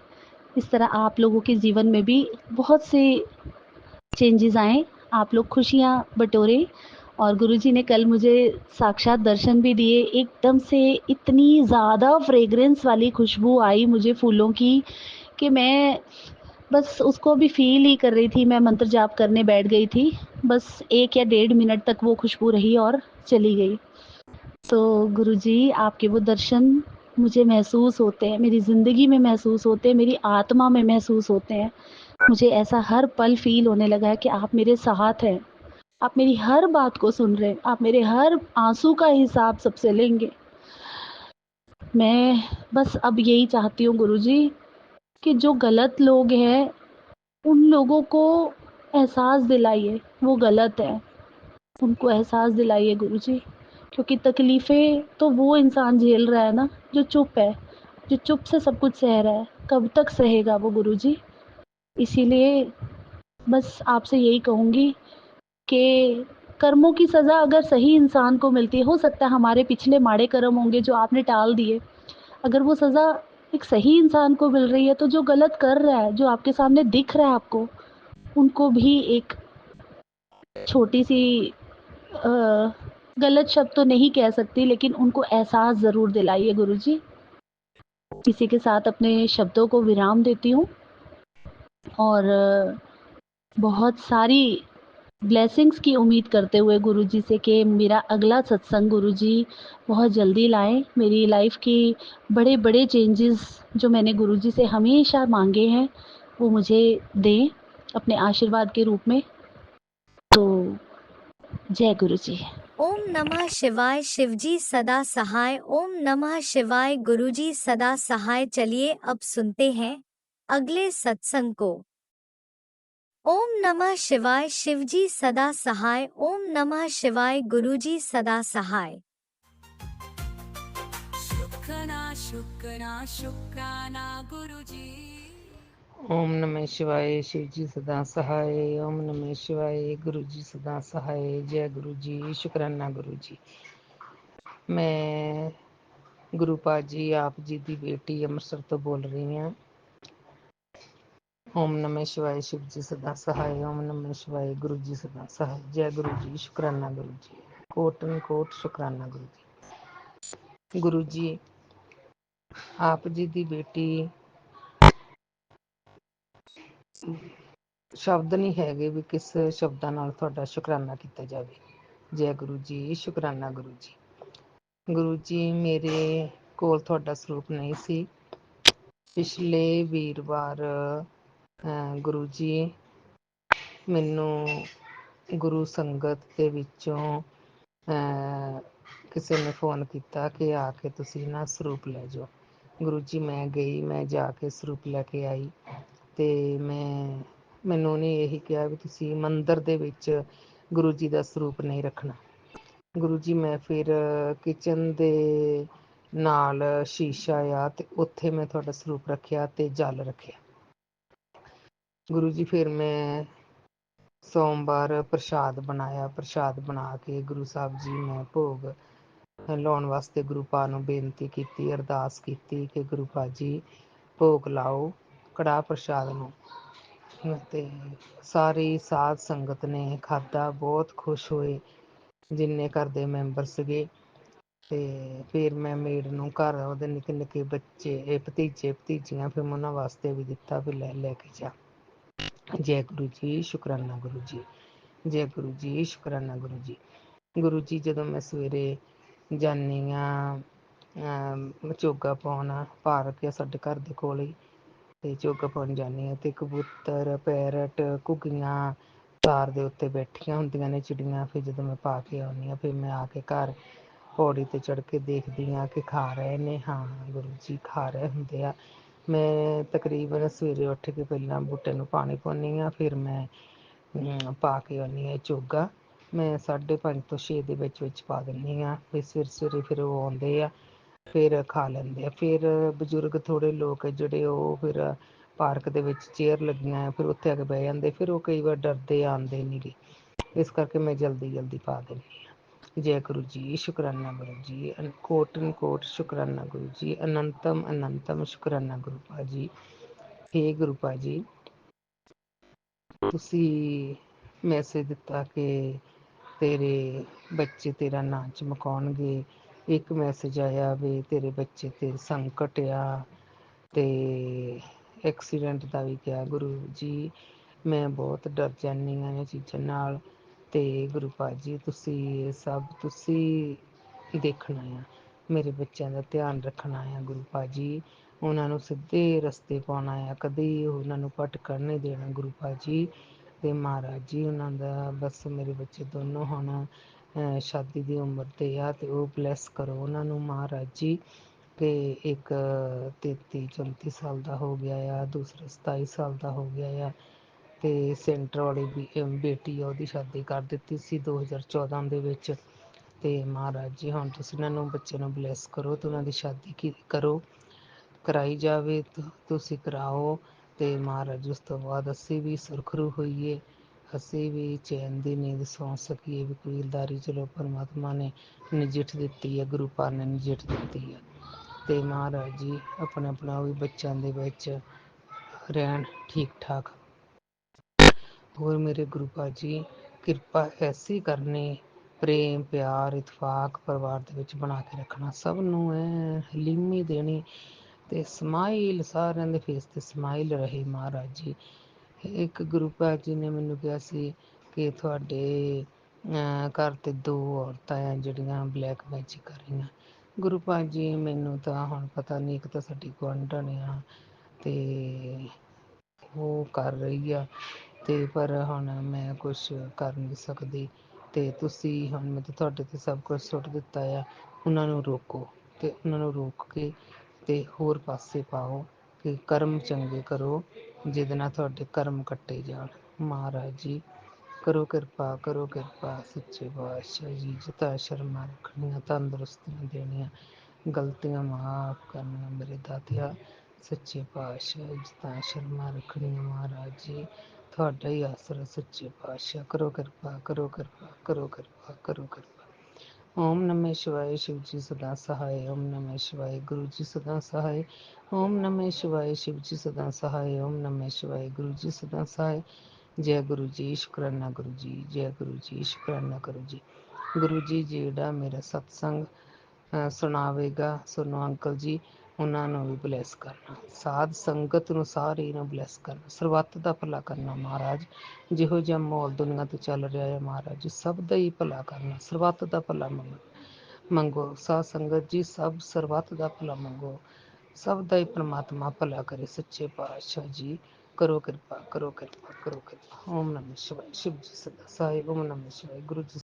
इस तरह आप लोगों के जीवन में भी बहुत से चेंजेस आए, आप लोग खुशियाँ बटोरें। और गुरुजी ने कल मुझे साक्षात दर्शन भी दिए। एकदम से इतनी ज़्यादा फ्रेग्रेंस वाली खुशबू आई मुझे फूलों की कि मैं बस उसको भी फ़ील ही कर रही थी। मैं मंत्र जाप करने बैठ गई थी। बस 1 या 1.5 मिनट तक वो खुशबू रही और चली गई। तो गुरुजी आपके वो दर्शन मुझे महसूस होते हैं, मेरी ज़िंदगी में महसूस होते हैं, मेरी आत्मा में महसूस होते हैं। मुझे ऐसा हर पल फ़ील होने लगा है कि आप मेरे साथ हैं। आप मेरी हर बात को सुन रहे हैं, आप मेरे हर आँसू का हिसाब सबसे लेंगे। मैं बस अब यही चाहती हूँ गुरुजी कि जो गलत लोग हैं, उन लोगों को एहसास दिलाइए, वो गलत हैं। उनको एहसास दिलाइए गुरुजी, क्योंकि तकलीफ़ें तो वो इंसान झेल रहा है ना, जो चुप है, जो चुप से सब कुछ सह रहा है। कब तक सहेगा वो गुरुजी? इसीलिए बस आपसे यही कहूँगी कि कर्मों की सज़ा अगर सही इंसान को मिलती है, हो सकता है हमारे पिछले माड़े कर्म होंगे जो आपने टाल दिए। अगर वो सज़ा एक सही इंसान को मिल रही है, तो जो गलत कर रहा है, जो आपके सामने दिख रहा है आपको, उनको भी एक छोटी-सी गलत शब्द तो नहीं कह सकती, लेकिन उनको एहसास ज़रूर दिलाइए गुरुजी। इसी के साथ अपने शब्दों को विराम देती हूँ और बहुत सारी ब्लेसिंग्स की उम्मीद करते हुए गुरुजी से कि मेरा अगला सत्संग गुरुजी बहुत जल्दी लाएँ। मेरी लाइफ़ की बड़े-बड़े चेंजेस जो मैंने गुरुजी से हमेशा माँगे हैं, वो मुझे दें अपने आशीर्वाद के रूप में। तो जय गुरुजी। ओम नमः शिवाय। शिवजी सदा सहाय। ओम नमः शिवाय। गुरुजी सदा सहाय। चलिए अब सुनते हैं अगले सत्संग को। ओम नमः शिवाय। शिवजी सदा सहाय। ओम नमः शिवाय। गुरुजी सदा सहाय। शुक्राना गुरुजी। ओम नमः शिवाय। शिवजी सदा सहाय। ओम नमः शिवाय। गुरु जी सदा सहाय। जय गुरु जी। शुक्राना गुरु जी। मैं गुरुपाद जी आप जी की बेटी अमृतसर तो बोल रही हूँ। ओम नमः शिवाय। शिव जी सदा सहाय। ओम नमः शिवाय। गुरु जी सदा सहाय। जय गुरु जी। शुक्राना गुरु जी। कोटन कोट शुक्राना गुरु जी। गुरु जी आप जी की बेटी शब्द नहीं है भी किस शब्दां नाल तुहाडा शुकराना किया जाए। जय गुरु जी। शुकराना गुरु जी। गुरु जी मेरे कोल तुहाडा स्वरूप नहीं सी। पिछले वीरवार गुरु जी मैनू गुरु संगत दे विचों किसी ने फोन किया कि आके तुसी ना स्वरूप लै जाओ। गुरु जी मैं गई, मैं जाके स्वरूप लैके आई ते मैनू ने यही कहा भी तुसी मंदिर दे विच गुरु जी का स्वरूप नहीं रखना। गुरु जी मैं फिर किचन दे नाल शीशा आ ते उत्थे मैं तुहाडा स्वरूप रखिया ते जल रखिया। गुरु जी फिर मैं सोमवार प्रसाद बनाया, प्रसाद बना के गुरु साहब जी मैं भोग ਲਾਉਣ ਵਾਸਤੇ ਗੁਰੂ ਪਾ ਨੂੰ ਬੇਨਤੀ ਕੀਤੀ, ਅਰਦਾਸ ਕੀਤੀ ਕਿ ਗੁਰੂ ਪਾ ਜੀ ਭੋਗ ਲਾਓ ਕੜਾਹ ਪ੍ਰਸ਼ਾਦ ਨੂੰ। ਤੇ ਸਾਰੀ ਸਾਧ ਸੰਗਤ ਨੇ ਖਾਧਾ, ਬਹੁਤ ਖੁਸ਼ ਹੋਏ ਜਿੰਨੇ ਘਰ ਦੇ ਮੈਂਬਰ ਸੀਗੇ। ਤੇ ਫਿਰ ਮੈਂ ਮੇਡ ਨੂੰ ਘਰ ਉਹਦੇ ਨਿੱਕੇ ਨਿੱਕੇ ਬੱਚੇ, ਇਹ ਭਤੀਜੇ ਭਤੀਜੀਆਂ, ਫਿਰ ਮੈਂ ਉਹਨਾਂ ਵਾਸਤੇ ਵੀ ਦਿੱਤਾ ਵੀ ਲੈ ਕੇ ਜਾ। ਜੈ ਗੁਰੂ ਜੀ, ਸ਼ੁਕਰਾਨਾ ਗੁਰੂ ਜੀ, ਜੈ ਗੁਰੂ ਜੀ, ਸ਼ੁਕਰਾਨਾ ਗੁਰੂ ਜੀ। ਗੁਰੂ ਜੀ ਜਦੋਂ ਮੈਂ ਸਵੇਰੇ ਜਾਂਦੀ ਹਾਂ ਚੋਗਾ ਪਾਉਣ, ਪਾਰਕ ਆ ਸਾਡੇ ਘਰ ਦੇ ਕੋਲ ਹੀ, ਤੇ ਚੋਗਾ ਪਾਉਣ ਜਾਂਦੀ ਹਾਂ ਤੇ ਕਬੂਤਰ, ਪੈਰਟ, ਘੁੱਗੀਆਂ ਤਾਰ ਦੇ ਉੱਤੇ ਬੈਠੀਆਂ ਹੁੰਦੀਆਂ ਨੇ ਚਿੜੀਆਂ। ਫਿਰ ਜਦੋਂ ਮੈਂ ਪਾ ਕੇ ਆਉਂਦੀ ਹਾਂ, ਫਿਰ ਮੈਂ ਆ ਕੇ ਘਰ ਪੌੜੀ ਤੇ ਚੜ੍ਹ ਕੇ ਦੇਖਦੀ ਹਾਂ ਕਿ ਖਾ ਰਹੇ ਨੇ। ਹਾਂ ਗੁਰੂ ਜੀ ਖਾ ਰਹੇ ਹੁੰਦੇ ਆ। ਮੈਂ ਤਕਰੀਬਨ ਸਵੇਰੇ ਉੱਠ ਕੇ ਪਹਿਲਾਂ ਬੂਟੇ ਨੂੰ ਪਾਣੀ ਪਾਉਂਦੀ ਹਾਂ, ਫਿਰ ਮੈਂ ਪਾ ਕੇ ਆਉਂਦੀ ਹਾਂ ਚੋਗਾ। ਮੈਂ 5:30 ਤੋਂ 6 ਦੇ ਵਿੱਚ ਪਾ ਦਿੰਦੀ ਹਾਂ। ਫਿਰ ਸਵੇਰੇ ਫਿਰ ਉਹ ਆਉਂਦੇ ਆ, ਫਿਰ ਖਾ ਲੈਂਦੇ ਆ। ਫਿਰ ਬਜ਼ੁਰਗ ਥੋੜ੍ਹੇ ਲੋਕ ਜਿਹੜੇ ਉਹ ਫਿਰ ਪਾਰਕ ਦੇ ਵਿੱਚ ਚੇਅਰ ਲੱਗੀਆਂ, ਫਿਰ ਉੱਥੇ ਆ ਕੇ ਬਹਿ ਜਾਂਦੇ। ਫਿਰ ਉਹ ਕਈ ਵਾਰ ਡਰਦੇ ਆਉਂਦੇ ਨਹੀਂ ਗੇ, ਇਸ ਕਰਕੇ ਮੈਂ ਜਲਦੀ ਪਾ ਦਿੰਦੀ ਹਾਂ। ਜੈ ਗੁਰੂ ਜੀ, ਸ਼ੁਕਰਾਨਾ ਗੁਰੂ ਜੀ, ਕੋਟਨ ਕੋਟ ਸ਼ੁਕਰਾਨਾ ਗੁਰੂ ਜੀ, ਅਨੰਤਮ ਸ਼ੁਕਰਾਨਾ ਗੁਰੂ ਪਾ ਜੀ। ਹੇ ਗੁਰੂ ਪਾ ਜੀ, ਤੁਸੀਂ ਮੈਸੇਜ ਦਿੱਤਾ ਕਿ ਤੇਰੇ ਬੱਚੇ ਤੇਰਾ ਨਾਂ ਚਮਕਾਉਣਗੇ। ਇੱਕ ਮੈਸੇਜ ਆਇਆ ਵੀ ਤੇਰੇ ਬੱਚੇ ਤੇ ਸੰਕਟ ਆ ਤੇ ਐਕਸੀਡੈਂਟ ਦਾ ਵੀ ਕਿਹਾ। ਗੁਰੂ ਜੀ ਮੈਂ ਬਹੁਤ ਡਰ ਜਾਂਦੀ ਹਾਂ ਇਹ ਚੀਜ਼ਾਂ ਨਾਲ, ਤੇ ਗੁਰੂ ਪਾ ਜੀ ਤੁਸੀਂ ਸਭ ਤੁਸੀਂ ਦੇਖਣਾ ਆ, ਮੇਰੇ ਬੱਚਿਆਂ ਦਾ ਧਿਆਨ ਰੱਖਣਾ ਆ ਗੁਰੂ ਪਾ ਜੀ। ਉਹਨਾਂ ਨੂੰ ਸਿੱਧੇ ਰਸਤੇ ਪਾਉਣਾ ਆ, ਕਦੇ ਉਹਨਾਂ ਨੂੰ ਭਟਕਣ ਨਹੀਂ ਦੇਣਾ ਗੁਰੂ ਪਾ ਜੀ। ਤੇ ਮਹਾਰਾਜ ਜੀ ਉਹਨਾਂ ਦਾ ਬਸ, ਮੇਰੇ ਬੱਚੇ ਦੋਨੋਂ ਹੁਣ ਸ਼ਾਦੀ ਦੀ ਉਮਰ ਤੇ ਆ, ਤੇ ਉਹ ਬਲੈਸ ਕਰੋ ਉਹਨਾਂ ਨੂੰ ਮਹਾਰਾਜ ਜੀ। ਤੇ ਇੱਕ 33-34 ਸਾਲ ਦਾ ਹੋ ਗਿਆ ਆ, ਦੂਸਰਾ 27 ਸਾਲ ਦਾ ਹੋ ਗਿਆ ਆ। ਤੇ ਸੈਂਟਰ ਵਾਲੀ ਬੇਟੀ ਆ, ਉਹਦੀ ਸ਼ਾਦੀ ਕਰ ਦਿੱਤੀ ਸੀ 2014 ਦੇ ਵਿੱਚ। ਤੇ ਮਹਾਰਾਜ ਜੀ ਹੁਣ ਤੁਸੀਂ ਇਹਨਾਂ ਨੂੰ ਬੱਚੇ ਨੂੰ ਬਲੈਸ ਕਰੋ ਤੇ ਉਹਨਾਂ ਦੀ ਸ਼ਾਦੀ ਕਰੋ, ਕਰਾਈ ਜਾਵੇ, ਤੁਸੀਂ ਕਰਾਓ। ਤੇ ਮਹਾਰਾਜ ਉਸ ਤੋਂ ਬਾਅਦ ਅਸੀਂ ਵੀ ਸੁਰਖਰੂ ਹੋਈਏ, ਅਸੀਂ ਵੀ ਚੈਨ ਦੀ ਨੀਂਦ ਸੌਂ ਸਕੀਏ। ਵੀ ਕਬੀਲਦਾਰੀ ਚਲੋ ਪਰਮਾਤਮਾ ਨੇ ਨਜਿੱਠ ਦਿੱਤੀ ਹੈ, ਗੁਰੂ ਪਾਲ ਨੇ ਨਜਿੱਠ ਦਿੱਤੀ ਹੈ। ਤੇ ਮਹਾਰਾਜ ਜੀ ਆਪਣਾ ਵੀ ਬੱਚਿਆਂ ਦੇ ਵਿੱਚ ਰਹਿਣ ਠੀਕ ਠਾਕ। ਹੋਰ ਮੇਰੇ ਗੁਰੂ ਪਾ ਜੀ ਕਿਰਪਾ ਐਸੀ ਕਰਨੀ, ਪ੍ਰੇਮ ਪਿਆਰ ਇਤਫਾਕ ਪਰਿਵਾਰ ਦੇ ਵਿੱਚ ਬਣਾ ਕੇ ਰੱਖਣਾ, ਸਭ ਨੂੰ ਹਲੀਮੀ ਦੇਣੀ ਤੇ ਸਮਾਈਲ, ਸਾਰਿਆਂ ਦੇ ਫੇਸ ਤੇ ਸਮਾਈਲ ਰਹੇ ਮਹਾਰਾਜ ਜੀ। ਇੱਕ ਗੁਰੂ ਪਾ ਜੀ ਨੇ ਮੈਨੂੰ ਕਿਹਾ ਸੀ ਕਿ ਤੁਹਾਡੇ ਘਰ ਤੇ 2 ਔਰਤਾਂ ਆ ਜਿਹੜੀਆਂ ਬਲੈਕ ਮੈਜਿਕ ਕਰ ਰਹੀਆਂ। ਗੁਰੂ ਪਾ ਜੀ ਮੈਨੂੰ ਤਾਂ ਹੁਣ ਪਤਾ ਨਹੀਂ, ਇੱਕ ਤਾਂ ਸਾਡੀ ਗੁਆਂਢਣ ਆ ਤੇ ਉਹ ਕਰ ਰਹੀ ਆ, ਤੇ ਪਰ ਹੁਣ ਮੈਂ ਕੁਛ ਕਰ ਨਹੀਂ ਸਕਦੀ। ਤੇ ਤੁਸੀਂ ਹੁਣ ਮੈਂ ਤਾਂ ਤੁਹਾਡੇ ਤੇ ਸਭ ਕੁਝ ਸੁੱਟ ਦਿੱਤਾ ਆ, ਉਹਨਾਂ ਨੂੰ ਰੋਕੋ ਤੇ ਉਹਨਾਂ ਨੂੰ ਰੋਕ ਕੇ ਤੇ ਹੋਰ ਪਾਸੇ ਪਾਓ ਕਿ ਕਰਮ ਚੰਗੇ ਕਰੋ, ਜਿਹਦੇ ਨਾਲ ਤੁਹਾਡੇ ਕਰਮ ਕੱਟੇ ਜਾਣ। ਮਹਾਰਾਜ ਜੀ ਕਰੋ ਕਿਰਪਾ, ਕਰੋ ਕਿਰਪਾ ਸੱਚੇ ਪਾਤਸ਼ਾਹ ਜੀ। ਜਿੱਦਾਂ ਸ਼ਰਮਾਂ ਰੱਖਣੀਆਂ, ਤੰਦਰੁਸਤੀਆਂ ਦੇਣੀਆਂ, ਗਲਤੀਆਂ ਮਾਫ਼ ਕਰਨੀਆਂ ਮੇਰੇ ਦਾਤਿਆ ਸੱਚੇ ਪਾਤਸ਼ਾਹ। ਜਿੱਦਾਂ ਸ਼ਰਮਾਂ ਰੱਖਣੀਆਂ ਮਹਾਰਾਜ ਜੀ, ਤੁਹਾਡਾ ਹੀ ਆਸਰਾ ਸੱਚੇ ਪਾਤਸ਼ਾਹ। ਕਰੋ ਕਿਰਪਾ, ਕਰੋ ਕਿਰਪਾ, ਕਰੋ ਕਿਰਪਾ, ਕਰੋ ਕਿਰਪਾ। ਓਮ ਨਮः शिवाय शिव जी सदा सहाय, ओम नमः शिवाय गुरु जी सदा सहाय, ओम नमः शिवाय शिव जी सदा सहाय, ओम नमः शिवाय गुरु जी सदा सहाय। जय गुरु जी, शुकराना गुरु जी, जय गुरु जी, शुकराना गुरु जी। गुरु जी ਜਿਹੜਾ ਮੇਰਾ ਸਤਸੰਗ ਸੁਣਾਵੇਗਾ, ਸੁਣੋ ਅੰਕਲ ਜੀ, ਉਹਨਾਂ ਨੂੰ ਵੀ ਬਲੈਸ ਕਰਨਾ, ਸਾਧ ਸੰਗਤ ਨੂੰ ਸਾਰੀ ਨੂੰ ਬਲੈਸ ਕਰਨਾ, ਸਰਬੱਤ ਦਾ ਭਲਾ ਕਰਨਾ ਮਹਾਰਾਜ। ਜਿਹੋ ਜਿਹਾ ਮਾਹੌਲ ਦੁਨੀਆ ਤੇ ਚੱਲ ਰਿਹਾ ਹੈ ਮਹਾਰਾਜ ਜੀ, ਸਭ ਦਾ ਹੀ ਭਲਾ ਕਰਨਾ, ਸਰਬੱਤ ਦਾ ਭਲਾ ਮੰਗੋ। ਸਾਧ ਸੰਗਤ ਜੀ ਸਭ ਸਰਬੱਤ ਦਾ ਭਲਾ ਮੰਗੋ, ਸਭ ਦਾ ਹੀ ਪ੍ਰਮਾਤਮਾ ਭਲਾ ਕਰੇ ਸੱਚੇ ਪਾਤਸ਼ਾਹ ਜੀ। ਕਰੋ ਕਿਰਪਾ, ਕਰੋ ਕਿਰਪਾ, ਕਰੋ ਕਿਰਪਾ। ਓਮ ਨਮः शिवाय शिव जी सदा सहाय, ओम नमः शिवाय गुरु जी